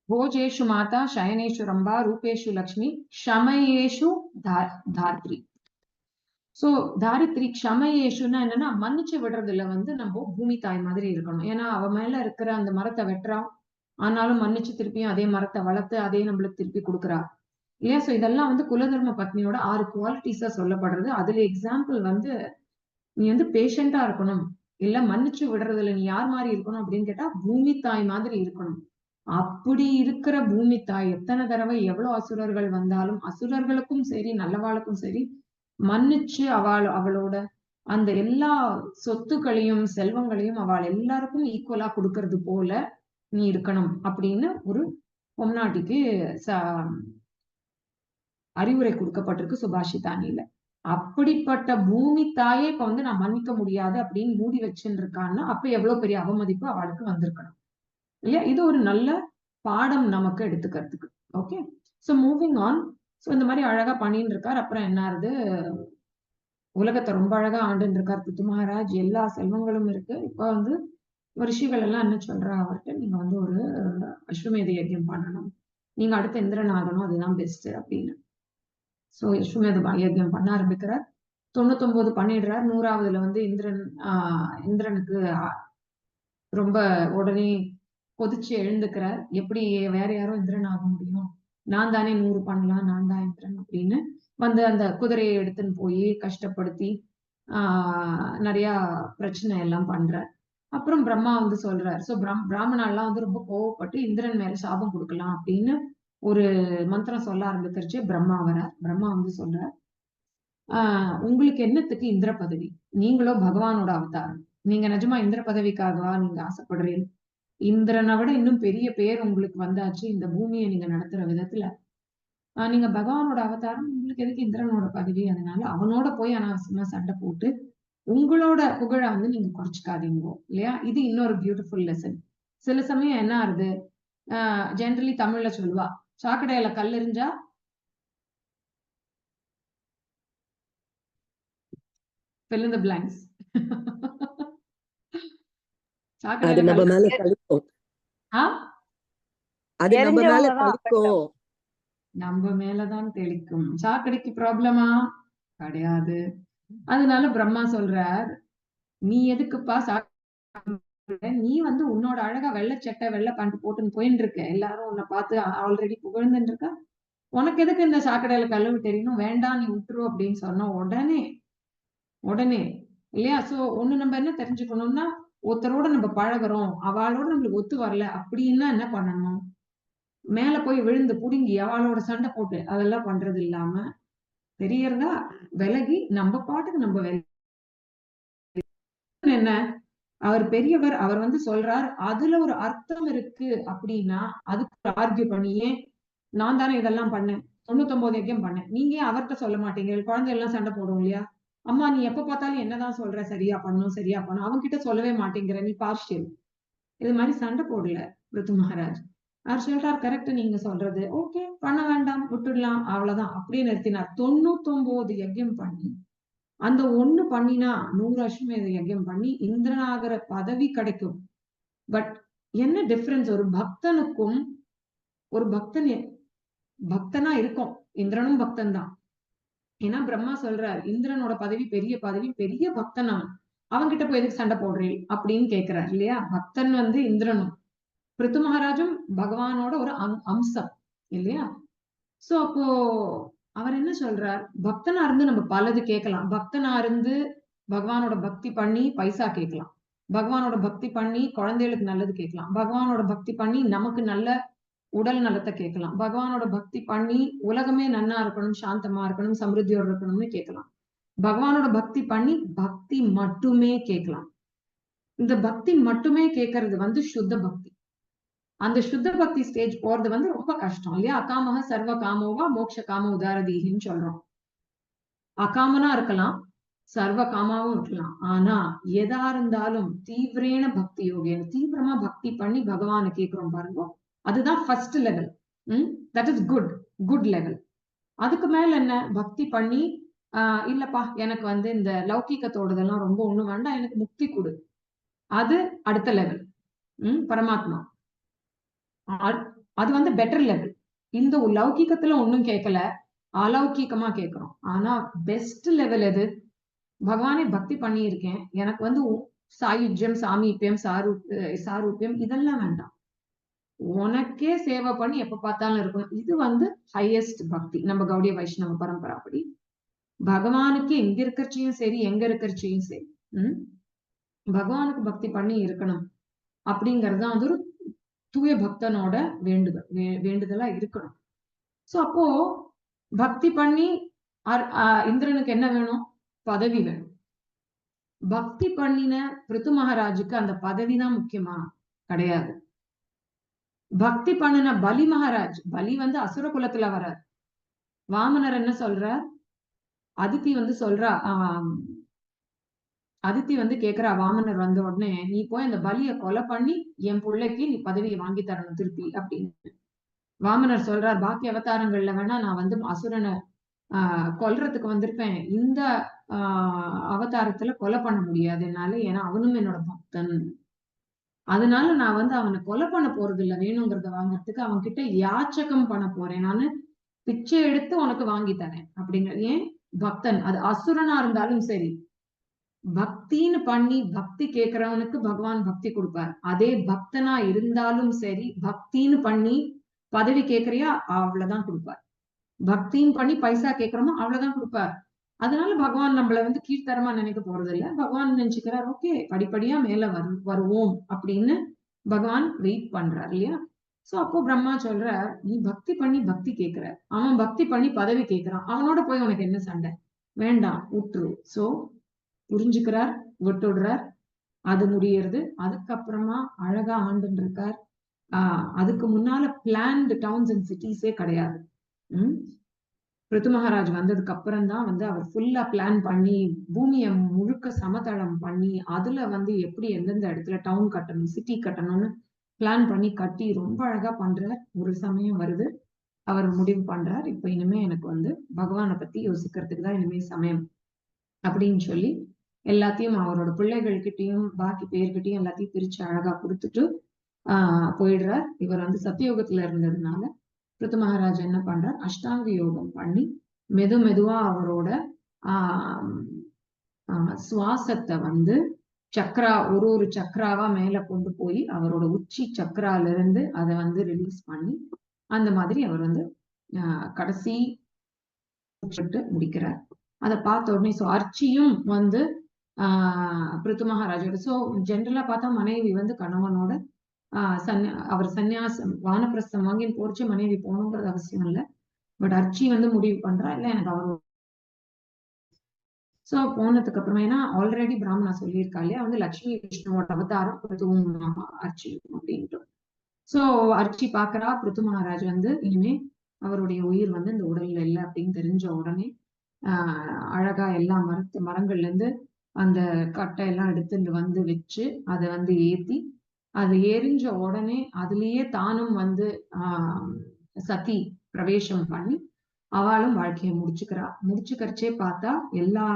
भोजेषु माता, शयनेषु रंबा, रूपेषु लक्ष्मी, क्षमयेषु धात्री. சோ தாரித்ரி க்ஷமயேஷுன்னா என்னன்னா மன்னிச்சு விடுறதுல வந்து நம்ம பூமி தாய் மாதிரி இருக்கணும். ஏன்னா அவ மேல இருக்கிற அந்த மரத்தை வெட்டுறா, ஆனாலும் மன்னிச்சு திருப்பியும் அதே மரத்தை வளர்த்து அதே நம்மளுக்கு திருப்பி கொடுக்குறா இல்லையா. சோ இதெல்லாம் வந்து குலதர்ம பத்னியோட 6 குவாலிட்டிஸா சொல்லப்படுறது. அதுல எக்ஸாம்பிள் வந்து நீ வந்து பேஷண்டா இருக்கணும், இல்ல மன்னிச்சு விடுறதுல நீ யார் மாதிரி இருக்கணும் அப்படின்னு கேட்டா பூமி தாய் மாதிரி இருக்கணும். அப்படி இருக்கிற பூமி தாய் எத்தனை தடவை எவ்வளவு அசுரர்கள் வந்தாலும் அசுரர்களுக்கும் சரி நல்லவாளுக்கும் சரி மன்னிச்சு அவளோட அந்த எல்லா சொத்துக்களையும் செல்வங்களையும் அவள் எல்லாருக்கும் ஈக்குவலா கொடுக்கறது போல நீ இருக்கணும் அப்படின்னு ஒரு பொம்நாட்டிக்கு அறிவுரை கொடுக்கப்பட்டிருக்கு சுபாஷிதானியில. அப்படிப்பட்ட பூமி தாயே இப்ப வந்து நான் மன்னிக்க முடியாது அப்படின்னு மூடி வச்சுட்டு இருக்கான்னா அப்ப எவ்வளவு பெரிய அவமதிப்பு அவளுக்கு வந்திருக்கணும் இல்லையா. இது ஒரு நல்ல பாடம் நமக்கு எடுத்துக்கிறதுக்கு. Okay, so moving on. So இந்த மாதிரி அழகா பண்ணிட்டு இருக்கார். அப்புறம் என்ன ஆகுது, உலகத்தை ரொம்ப அழகா ஆண்டுன்னு இருக்கார் பிருத்து மகாராஜ். எல்லா செல்வங்களும் இருக்கு. இப்ப வந்து ரிஷிகள் எல்லாம் என்ன சொல்றா அவர்கிட்ட, நீங்க வந்து ஒரு அஸ்வமேத யஜ்யம் பண்ணணும், நீங்க அடுத்த இந்திரன் ஆகணும், அதுதான் பெஸ்ட் அப்படின்னு. சோ அஸ்வமேத யஜ்யம் பண்ண ஆரம்பிக்கிறார். 99 பண்ணிடுறார். 100ஆவதுல வந்து இந்திரனுக்கு ரொம்ப உடனே கொதிச்சு எழுந்துக்கிறார். எப்படி வேற யாரும் இந்திரன் ஆக முடியும், நான் தானே 100 பண்ணலாம், நான் தான் இந்திரன் அப்படின்னு வந்து அந்த குதிரையை எடுத்துன்னு போய் கஷ்டப்படுத்தி நிறைய பிரச்சனை எல்லாம் பண்றார். அப்புறம் பிரம்மா வந்து சொல்றார். சோ பிராமணாலாம் வந்து ரொம்ப கோவப்பட்டு இந்திரன் மேல சாபம் கொடுக்கலாம் அப்படின்னு ஒரு மந்திரம் சொல்ல ஆரம்பிக்கிறச்சு. பிரம்மா வரார். பிரம்மா வந்து சொல்றார், உங்களுக்கு என்னத்துக்கு இந்திர பதவி, நீங்களோ பகவானோட அவதாரம், நீங்க நிஜமா இந்திர பதவிக்காகவா நீங்க ஆசைப்படுறீங்க, இந்திரனை விட இன்னும் பெரிய பேர் உங்களுக்கு வந்தாச்சு இந்த பூமியை நீங்க நடத்துற விதத்துல, நீங்க பகவானோட அவதாரம், உங்களுக்கு எதுக்கு இந்திரனோட பதவி, அதனால அவனோட போய் அனாவசியமா சண்டை போட்டு உங்களோட புகழ வந்து நீங்க குறைச்சிக்காதீங்க இல்லையா. இது இன்னொரு பியூட்டிஃபுல் லெசன். சில சமயம் என்ன ஆகுது, ஜெனரலி தமிழ்ல சொல்லுவா, சாக்கடையில கல் எறிஞ்சா fill in the blanks. அது நம்ம மேல கழிக்கும். அது நம்ம மேல கழிக்கும். நம்ம மேலதான் தெளிக்கும். சாக்கடைக்கு ப்ராப்ளமா கிடையாது. அதனால பிரம்மா சொல்றார், நீ எதுக்குப்பா நீ வந்து உன்னோட அழகா வெள்ளை சட்டை வெள்ளை பேண்ட் போட்டுன்னு போயின்னு இருக்க, எல்லாரும் உன்னை பார்த்து ஆல்ரெடி புகழ்ந்துட்டு இருக்கா, உனக்கு எதுக்கு இந்த சாக்கடையில கழுவு தெரியணும், வேண்டாம் நீ விட்டுரும் அப்படின்னு சொன்ன உடனே இல்லையா. சோ ஒண்ணு நம்ம என்ன தெரிஞ்சுக்கணும்னா, ஒருத்தரோட நம்ம பழகுறோம், அவளோட நம்மளுக்கு ஒத்து வரல அப்படின்னா என்ன பண்ணணும், மேல போய் விழுந்து புடுங்கி அவளோட சண்டை போட்டு அதெல்லாம் பண்றது இல்லாம தெரியறதா விலகி நம்ம பாட்டுக்கு நம்ம என்ன அவர் பெரியவர், அவர் வந்து சொல்றார் அதுல ஒரு அர்த்தம் இருக்கு அப்படின்னா அதுக்கு ஆர்கியூ பண்ணியே நான் தானே இதெல்லாம் பண்ணேன், 99 யஜ்யம் பண்ணேன், நீங்க ஏன் அவர்கிட்ட சொல்ல மாட்டீங்க? குழந்தை எல்லாம் சண்டை போடும் இல்லையா, அம்மா நீ எப்ப பார்த்தாலும் என்னதான் சொல்ற, சரியா பண்ணும் சரியா பண்ணும், அவங்க கிட்ட சொல்லவே மாட்டேங்கிற, நீ பார்ஷியல். இது மாதிரி சண்டை போடல பிருத்து மகாராஜ். அவர் சொல்றார் கரெக்ட் நீங்க சொல்றது, ஓகே பண்ண வேண்டாம் விட்டுடலாம் அவ்வளவுதான் அப்படியே நிறுத்தினார். 99 யஜ்யம் பண்ணி அந்த ஒண்ணு பண்ணினா 100 அஸ்வமேத யஜ்யம் பண்ணி இந்திரனாகிற பதவி கிடைக்கும். பட் என்ன டிஃபரன்ஸ், ஒரு பக்தனுக்கும் ஒரு பக்தனா இருக்கும், இந்திரனும் பக்தன் தான். ஏன்னா பிரம்மா சொல்றார் இந்திரனோட பதவி பெரிய பதவி, பெரிய பக்தன் அவன் கிட்ட போய் எதுக்கு சண்டை போடுறேன் அப்படின்னு கேட்கிறார் இல்லையா. பக்தன் வந்து இந்திரனும், பிருத்து மகாராஜும் பகவானோட ஒரு அம்சம் இல்லையா. சோ அப்போ அவர் என்ன சொல்றார், பக்தனா இருந்து நம்ம பலது கேட்கலாம், பக்தனா இருந்து பகவானோட பக்தி பண்ணி பைசா கேட்கலாம், பகவானோட பக்தி பண்ணி குழந்தைகளுக்கு நல்லது கேட்கலாம், பகவானோட பக்தி பண்ணி நமக்கு நல்ல உடல் நலத்தை கேட்கலாம், பகவானோட பக்தி பண்ணி உலகமே நன்னா இருக்கணும், சாந்தமா இருக்கணும், சமிருத்தியோட இருக்கணும்னு கேட்கலாம், பகவானோட பக்தி பண்ணி பக்தி மட்டுமே கேட்கலாம். இந்த பக்தி மட்டுமே கேட்கறது வந்து சுத்த பக்தி. அந்த சுத்த பக்தி ஸ்டேஜ் போறது வந்து ரொம்ப கஷ்டம் இல்லையா. அகாமக சர்வ காமோவா மோட்ச காம உதாரதீகின்னு சொல்றோம். அகாமனா இருக்கலாம், சர்வ காமாவும் இருக்கலாம். ஆனா எதா இருந்தாலும் தீவிரேன பக்தி யோகியம், தீவிரமா பக்தி பண்ணி பகவானை கேட்கிறோம் பாருங்க, அதுதான் first level. That is good level. அதுக்கு மேல என்ன, பக்தி பண்ணி இல்லப்பா எனக்கு வந்து இந்த லௌகிக்கத்தோடதெல்லாம் ரொம்ப ஒண்ணும் வேண்டாம், எனக்கு முக்தி கொடு, அது அடுத்த லெவல். பரமாத்மா அது வந்து பெட்டர் லெவல். இந்த லௌகிக்கத்துல ஒண்ணும் கேட்கல, அலௌகிக்கமா கேட்கிறோம். ஆனா பெஸ்ட் லெவல் எது, பகவானை பக்தி பண்ணி இருக்கேன், எனக்கு வந்து சாயுஜ்யம் சாமீபியம் சாரூபியம் இதெல்லாம் வேண்டாம், உனக்கே சேவை பண்ணி எப்ப பார்த்தாலும் இருக்கணும், இது வந்து ஹையஸ்ட் பக்தி. நம்ம கௌடிய வைஷ்ணவ பரம்பராப்படி பகவானுக்கு எங்க இருக்கிறச்சியும் சரி எங்க இருக்கிறச்சியும் சரி பகவானுக்கு பக்தி பண்ணி இருக்கணும் அப்படிங்கறது அது ஒரு தூய பக்தனோட வேண்டுதலா இருக்கணும். சோ அப்போ பக்தி பண்ணி இந்திரனுக்கு என்ன வேணும், பதவி வேணும். பக்தி பண்ணின பிருத்து மகாராஜுக்கு அந்த பதவி தான் முக்கியமா கிடையாது. பக்தி பண்ணின பலி மகாராஜ், பலி வந்து அசுர குலத்துல வர்றார். வாமனர் என்ன சொல்றார், அதித்தி வந்து சொல்றா, அதித்தி வந்து கேக்குறா வாமனர் வந்த உடனே, நீ போய் அந்த பலிய கொலை பண்ணி என் பிள்ளைக்கு நீ பதவியை வாங்கி தரணும் திருப்பி அப்படின்னு. வாமனர் சொல்றார், பாக்கி அவதாரங்கள்ல வேணா நான் வந்து அசுரனை கொல்றதுக்கு வந்திருப்பேன், இந்த அவதாரத்துல கொலை பண்ண முடியாது என்னால, ஏன்னா அவனும் என்னோட பக்தன், அதனால நான் வந்து அவனை கொலை பண்ண போறது இல்லை, வேணுங்கிறத வாங்கறதுக்கு அவன் கிட்ட யாச்சகம் பண்ண போறேன், நானு பிச்சை எடுத்து உனக்கு வாங்கி தரேன் அப்படிங்கிற. ஏன், பக்தன், அது அசுரனா இருந்தாலும் சரி, பக்தின்னு பண்ணி பக்தி கேட்கிறவனுக்கு பகவான் பக்தி கொடுப்பார். அதே பக்தனா இருந்தாலும் சரி, பக்தின்னு பண்ணி பதவி கேட்கறியா அவ்வளவுதான் கொடுப்பார், பக்தின்னு பண்ணி பைசா கேட்கிறோமோ அவ்வளவுதான் கொடுப்பார். அதனால பகவான் நம்மள வந்து கீழ்த்தரமா நினைக்க போறது இல்ல, பகவான் நினைச்சுக்கிறார் ஓகே படிப்படியா மேல வருவோம் அப்படின்னு பகவான் வெயிட் பண்றார் இல்லையா. சோ அப்போ பிரம்மா சொல்ற, நீ பக்தி பண்ணி பக்தி கேட்கிற, அவன் பக்தி பண்ணி பதவி கேட்கிறான், அவனோட போய் உனக்கு என்ன சண்டை, வேண்டாம் விட்டுரு. சோ புரிஞ்சுக்கிறார், விட்டுடுறார், அது முடியறது. அதுக்கப்புறமா அழகா ஆண்டுன்னு இருக்கார். அதுக்கு முன்னால பிளான்டு டவுன்ஸ் அண்ட் சிட்டிஸே கிடையாது. பிருத்து மகாராஜ் வந்ததுக்கு அப்புறம் தான் வந்து அவர் ஃபுல்லா பிளான் பண்ணி பூமியை முழுக்க சமதளம் பண்ணி அதுல வந்து எப்படி எந்தெந்த இடத்துல டவுன் கட்டணும் சிட்டி கட்டணும்னு பிளான் பண்ணி கட்டி ரொம்ப அழகா பண்றார். ஒரு சமயம் வருது, அவர் முடிவு பண்றார், இப்ப இனிமே எனக்கு வந்து பகவானை பத்தி யோசிக்கிறதுக்கு தான் இனிமே சமயம் அப்படின்னு சொல்லி எல்லாத்தையும் அவரோட பிள்ளைகள்கிட்டையும் பாக்கி பேர்கிட்டையும் எல்லாத்தையும் பிரிச்சு அழகா கொடுத்துட்டு போயிடுறார். இவர் வந்து சத்தியோகத்துல இருந்ததுனால பிருத்து மகாராஜ் என்ன பண்றார், அஷ்டாங்க யோகம் பண்ணி மெதுவா அவரோட சுவாசத்தை வந்து சக்ரா ஒரு சக்ராவா மேல கொண்டு போய் அவரோட உச்சி சக்ரால இருந்து அதை வந்து ரிலீஸ் பண்ணி அந்த மாதிரி அவர் வந்து கடைசி முடிக்கிறார். அதை பார்த்த உடனே சோ அர்ச்சியும் வந்து பிருத்து மகாராஜோட, சோ ஜென்ரலா பார்த்தா மனைவி வந்து கணவனோட அவர் சன்னியாசம் வானப்பிரஸ்தம் வாங்கி போர்ச்சு மனைவி போகணுங்கிறது அவசியம் இல்லை. பட் அர்ச்சி வந்து முடிவு பண்றா, இல்ல எனக்கு அவர். சோ போனதுக்கு அப்புறமா, ஏன்னா ஆல்ரெடி பிராமணா சொல்லியிருக்கா இல்லையா, வந்து லட்சுமி விஷ்ணுவோட அவதாரம் பிருத்துவும் அர்ச்சி அப்படின்ட்டு. சோ அர்ச்சி பாக்குறா, பிருத்து மகாராஜ் வந்து இனிமே அவருடைய உயிர் வந்து இந்த உடல்ல இல்லை அப்படின்னு தெரிஞ்ச உடனே அழகா எல்லா மரங்கள்ல இருந்து அந்த கட்டை எல்லாம் எடுத்துட்டு வந்து வச்சு அதை வந்து ஏத்தி, அது எரிஞ்ச உடனே அதுலயே தானும் வந்து சதி பிரவேசம் பண்ணி அவளும் வாழ்க்கையை முடிச்சுக்கிறச்சே பார்த்தா எல்லா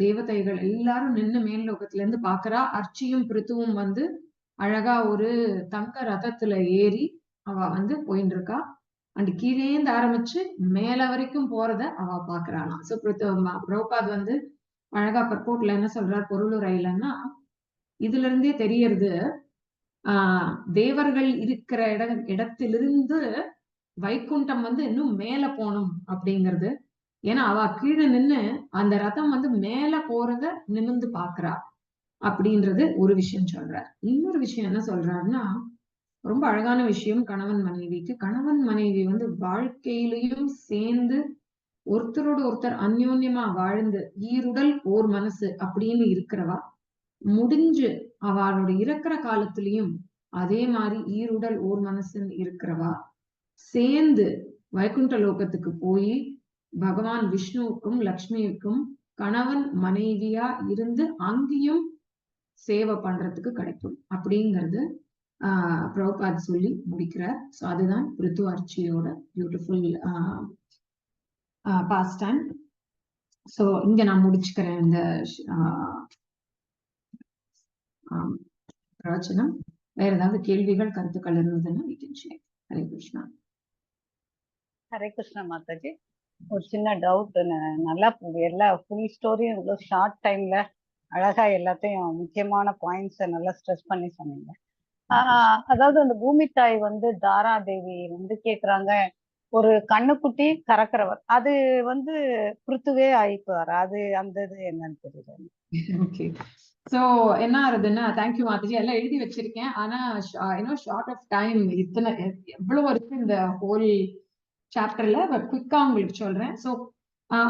தேவதைகள் எல்லாரும் நின்று மேல் லோகத்துல இருந்து பாக்குறா. அர்ச்சியும் பிருத்துவும் வந்து அழகா ஒரு தங்க ரதத்துல ஏறி அவ வந்து போயிட்டு இருக்கா. அண்ட் கீழேந்து ஆரம்பிச்சு மேல வரைக்கும் போறத அவ பாக்குறாளாம். சோ பிரபுபாத் வந்து அழகா பர்போட்ல என்ன சொல்றார் பொருளுரையிலன்னா, இதுல இருந்தே தெரியறது தேவர்கள் இருக்கிற இடத்திலிருந்து வைகுண்டம் வந்து இன்னும் மேல போகணும் அப்படிங்கிறது. ஏன்னா அவ கீழே நின்னு அந்த ரதம் வந்து மேல போறத நிமிர்ந்து பாக்குறா அப்படின்றது ஒரு விஷயம் சொல்றார். இன்னொரு விஷயம் என்ன சொல்றாருன்னா, ரொம்ப அழகான விஷயம் கணவன் மனைவிக்கு. கணவன் மனைவி வந்து வாழ்க்கையிலையும் சேர்ந்து ஒருத்தரோட ஒருத்தர் அந்யோன்யமா வாழ்ந்து ஈருடல் ஓர் மனசு அப்படின்னு இருக்கிறவா, முடிஞ்சு அவளோட இறக்குற காலத்திலையும் அதே மாதிரி ஈருடல் ஓர் மனசுன்னு இருக்கிறவா சேர்ந்து வைகுண்ட லோகத்துக்கு போய் பகவான் விஷ்ணுவுக்கும் லக்ஷ்மியுக்கும் கணவன் மனைவியா இருந்து அங்கேயும் சேவை பண்றதுக்கு கிடைக்கும் அப்படிங்கிறது பிரபுபாத் சொல்லி முடிக்கிறார். சோ அதுதான் பிருத்து அர்ச்சியோட பியூட்டிஃபுல் பாஸ்ட் டைம். சோ இங்க நான் முடிச்சுக்கிறேன் இந்த பிரவச்சனம். வேற ஏதாவது கேள்விகள் கருத்துக்கள் இருந்ததுன்னா ஹரே கிருஷ்ணா. ஹரே கிருஷ்ணா மாதாஜி. ஒரு சின்ன டவுட். நல்லா எல்லா ஃபுல் ஸ்டோரியும் இவ்வளோ ஷார்ட் டைம்ல அழகா எல்லாத்தையும் முக்கியமான பாயிண்ட்ஸை நல்லா ஸ்ட்ரெஸ் பண்ணி சொன்னீங்க. அதாவது அந்த பூமி தாய் வந்து தாரா தேவி வந்து கேக்குறாங்க, ஒரு கண்ணுக்குட்டி கறக்கிறவர் அது வந்து பிருத்துவே ஆயிக்குவார். அது அந்த இது என்னன்னு தெரியல. ஓகே. சோ என்ன ஆகுதுன்னா, தேங்க்யூ மாதாஜி, எல்லாம் எழுதி வச்சிருக்கேன். ஆனா ஷார்ட் ஆஃப் டைம் இத்தனை எவ்வளவு இருக்கு இந்த ஹோல் சாப்டர்ல, குவிக்கா உங்களுக்கு சொல்றேன். சோ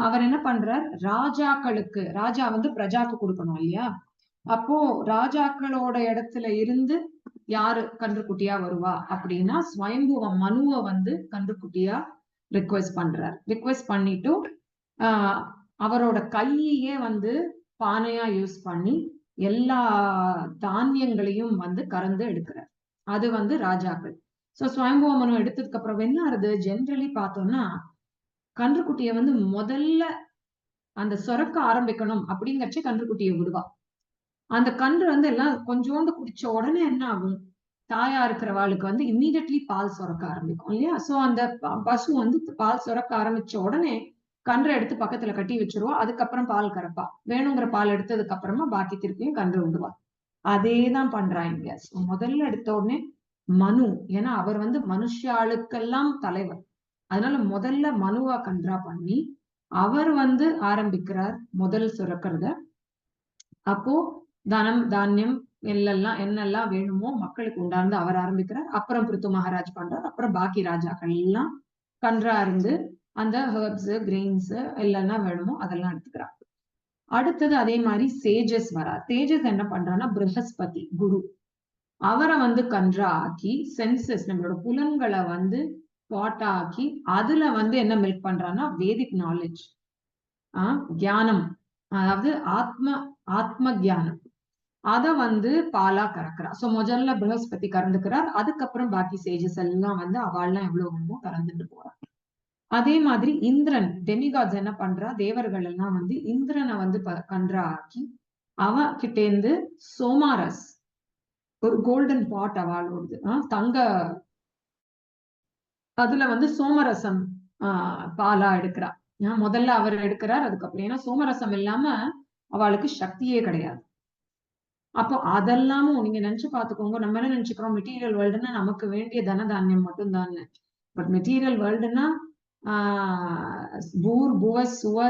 அவர் என்ன பண்றார், ராஜாக்களுக்கு, ராஜா வந்து பிரஜாக்கு கொடுக்கணும் இல்லையா, அப்போ ராஜாக்களோட இடத்துல இருந்து யாரு கன்றுக்குட்டியா வருவா அப்படின்னா ஸ்வயம்புவ மனுவை வந்து கன்றுக்குட்டியா ரிக்வெஸ்ட் பண்றார். ரிக்வெஸ்ட் பண்ணிட்டு அவரோட கையே வந்து பானையா யூஸ் பண்ணி எல்லா தானியங்களையும் வந்து கறந்து எடுக்கிறார். அது வந்து ராஜாக்கள். சோ ஸ்வயம்புவ மனு எடுத்ததுக்கு அப்புறம் என்ன ஆகுது, ஜென்ரலி பார்த்தோம்னா கன்றுக்குட்டியை வந்து முதல்ல அந்த சுரக்க ஆரம்பிக்கணும் அப்படிங்கறச்சு கன்றுக்குட்டியை விடுவா. அந்த கன்று வந்து எல்லாம் கொஞ்சோண்டு குடிச்ச உடனே என்ன ஆகும், தாயா இருக்கிறவாளுக்கு வந்து இம்மீடியட்லி பால் சுரக்க ஆரம்பிக்கும் இல்லையா. சோ அந்த பசு வந்து பால் சுரக்க ஆரம்பிச்ச உடனே கன்றை எடுத்து பக்கத்துல கட்டி வச்சிருவா. அதுக்கப்புறம் பால் கறப்பா. வேணுங்கிற பால் எடுத்ததுக்கு அப்புறமா பாக்கி திருப்பியும் கன்று விடுவா. அதேதான் பண்றாங்க. முதல்ல எடுத்த உடனே மனு, ஏன்னா அவர் வந்து மனுஷாளுக்கெல்லாம் தலைவர், அதனால முதல்ல மனுவா கன்றா பண்ணி அவர் வந்து ஆரம்பிக்கிறார் முதல் சுரக்கிறத. அப்போ தனம் தானியம் என்னெல்லாம் வேணுமோ மக்களுக்கு உண்டார்ந்து அவர் ஆரம்பிக்கிறார். அப்புறம் பிருத்து மகாராஜ் பண்றார். அப்புறம் பாக்கி ராஜாக்கள் எல்லாம் கன்றா இருந்து அந்த ஹெர்ப்ஸ் கிரெயின்ஸ் எல்லாம் வேணுமோ அதெல்லாம் எடுத்துக்கிறார். அடுத்தது அதே மாதிரி சேஜஸ் வரார். தேஜஸ் என்ன பண்றான்னா ப்ரஹஸ்பதி குரு, அவரை வந்து கன்றா ஆக்கி சென்சஸ் நம்மளோட புலன்களை வந்து பாட்டா ஆக்கி அதுல வந்து என்ன மெல்ட் பண்றான்னா வேதிக் நாலேஜ், தியானம், அதாவது ஆத்ம தியானம், அத வந்து பாலா கறக்குறா. சோ முதல்ல ப்ரஹஸ்பதி கறந்துக்கிறார். அதுக்கப்புறம் பாக்கி சேஜஸ் எல்லாம் வந்து அவள்லாம் எவ்வளவு வேணுமோ கறந்துட்டு போறார். அதே மாதிரி இந்திரன் டெமிகாட்ஸ் என்ன பண்றா, தேவர்கள் எல்லாம் வந்து இந்திரனை வந்து கன்றா ஆக்கி அவன் கிட்டேந்து சோமாரஸ் ஒரு கோல்டன் பாட் அவளோடது தங்க, அதுல வந்து சோமரசம் பாலா எடுக்கிறா. முதல்ல அவர் எடுக்கிறார். அதுக்கப்புறம் ஏன்னா சோமரசம் இல்லாம அவளுக்கு சக்தியே கிடையாது. அப்போ அதெல்லாமும் நீங்க நினைச்சு பாத்துக்கோங்க. நம்ம என்ன நினைச்சுக்கிறோம், மெட்டீரியல் வேர்ல்டுன்னா நமக்கு வேண்டிய தனதானியம் மட்டும் தான். பட் மெட்டீரியல் வேர்ல்டுன்னா பூர் புவ சுவ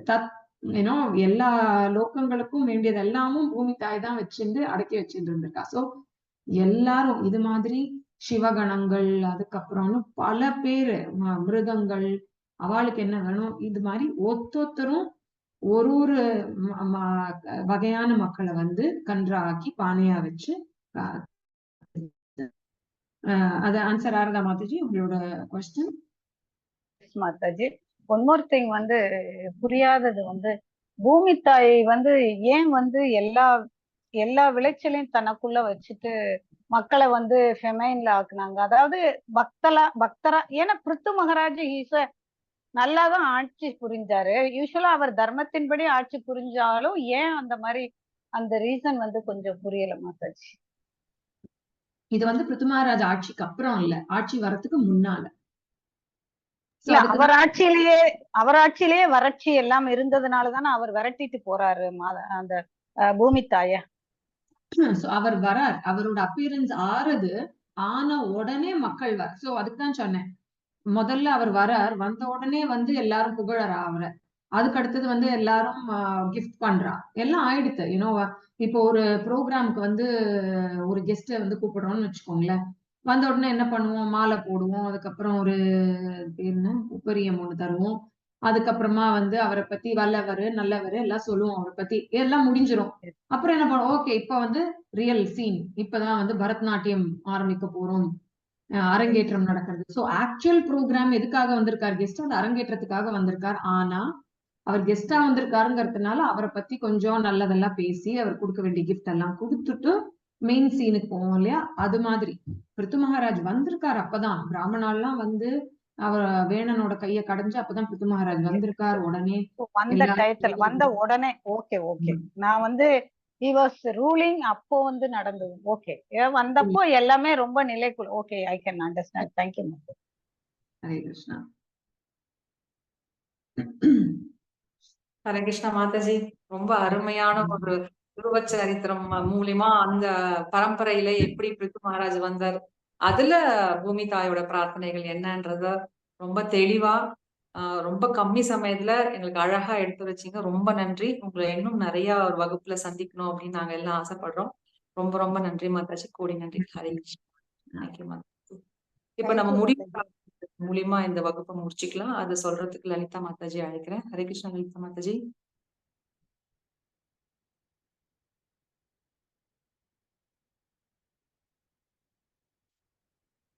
தத் ஏன்னோ எல்லா லோகங்களுக்கும் வேண்டியது எல்லாமும் பூமி தாய் தான் வச்சுட்டு அடக்கி வச்சுட்டு இருந்திருக்கா. சோ எல்லாரும் இது மாதிரி சிவகணங்கள், அதுக்கப்புறம் பல பேரு மிருகங்கள், அவளுக்கு என்ன வேணும், இது மாதிரி ஒத்தொத்தரும் ஒரு ஒரு வகையான மக்களை வந்து கன்றா ஆக்கி பானையா வச்சு அது ஆன்சர் ஆறதா மாதாஜி உங்களோட question? Mataji, one more thing வந்து புரியாதது வந்து, பூமி தாய் வந்து ஏன் வந்து எல்லா விளைச்சலையும் தனக்குள்ள வச்சுட்டு மக்களை வந்து ஃபெமைன்ல ஆக்குனாங்க? அதாவது பக்தரா, ஏன்னா பிருத்து மகாராஜ் நல்லாதான் ஆட்சி புரிஞ்சாரு. யூஸ்வலா அவர் தர்மத்தின்படி ஆட்சி புரிஞ்சாலும் ஏன் அந்த மாதிரி, அந்த ரீசன் வந்து கொஞ்சம் புரியல மாதாஜி. இது வந்து பிருத்து மகாராஜ் ஆட்சிக்கு அப்புறம் இல்ல, ஆட்சி வரத்துக்கு முன்னால. இல்ல, அவர் ஆட்சியிலேயே வறட்சி எல்லாம் இருந்ததுனாலதானே அவர் விரட்டிட்டு போறாரு அந்த பூமி தாய. அவர் வரார், அவரோட அப்பியரன்ஸ் ஆறுது, ஆன உடனே மக்கள் சோ அதுக்குதான் சொன்னேன், முதல்ல அவர் வரார், வந்த உடனே வந்து எல்லாரும் புகழறா அவரை. அதுக்கு அடுத்தது வந்து எல்லாரும் கிஃப்ட் பண்றா, எல்லாம் ஆயிடுத்து. இப்போ ஒரு ப்ரோக்ராமுக்கு வந்து ஒரு கெஸ்ட வந்து கூப்பிடுறோம்னு வச்சுக்கோங்களேன், வந்த உடனே என்ன பண்ணுவோம், மாலை போடுவோம், அதுக்கப்புறம் ஒரு என்ன உப்பரியம் ஒண்ணு தருவோம், அதுக்கப்புறமா வந்து அவரை பத்தி வல்லவரு நல்லவரு எல்லாம் சொல்லுவோம், அவரை பத்தி எல்லாம் முடிஞ்சிரும். அப்புறம் என்ன பண்ணுவோம், ஓகே இப்ப வந்து ரியல் சீன், இப்பதான் வந்து பரதநாட்டியம் ஆரம்பிக்க போறோம், அரங்கேற்றம் நடக்கிறது. சோ ஆக்சுவல் ப்ரோக்ராம் எதுக்காக வந்திருக்காரு கெஸ்ட், அந்த அரங்கேற்றத்துக்காக வந்திருக்கார். ஆனா அவர் கெஸ்டா வந்திருக்காருங்கிறதுனால அவரை பத்தி கொஞ்சம் நல்லதெல்லாம் பேசி அவர் கொடுக்க வேண்டிய கிஃப்ட் எல்லாம் கொடுத்துட்டு மெயின் சீனுக்கு போவோம் இல்லையா, அது மாதிரி பிருத்து மகாராஜ் வந்திருக்காரு. அப்பதான் பிராமணாலாம் வந்து அவர் வேணனோட கைய கடைஞ்சு அப்பதான் பிருத்து மகாராஜ் வந்திருக்காரு. உடனே வந்த உடனே ஓகே நான் வந்து he was ruling அப்போ வந்து நடந்தது. ஓகே, வந்தப்போ எல்லாமே ரொம்ப நிலைக்குள். Okay, I can understand. Thank you. Hare Krishna. Hare Krishna Mataji, ரொம்ப அருமையான ஒரு துருவ சரித்திரம் மூலியமா அந்த பரம்பரையில எப்படி பிருத்து மகாராஜ் வந்தார், அதுல பூமி தாயோட பிரார்த்தனைகள் என்னன்றத ரொம்ப தெளிவா ரொம்ப கம்மி சமயத்துல எங்களுக்கு அழகா எடுத்து வச்சீங்க. ரொம்ப நன்றி. உங்களை இன்னும் நிறைய ஒரு வகுப்புல சந்திக்கணும் அப்படின்னு நாங்க எல்லாம் ஆசைப்படுறோம். ரொம்ப ரொம்ப நன்றி மாதாஜி, கோடி நன்றி. ஹரே கிருஷ்ணா. தேங்க்யூ மாதாஜி. இப்ப நம்ம முடிவு மூலியமா இந்த வகுப்பை முடிச்சுக்கலாம். அது சொல்றதுக்கு லலிதா மாதாஜி அழைக்கிறேன். ஹரே கிருஷ்ணா லலிதா மாதாஜி.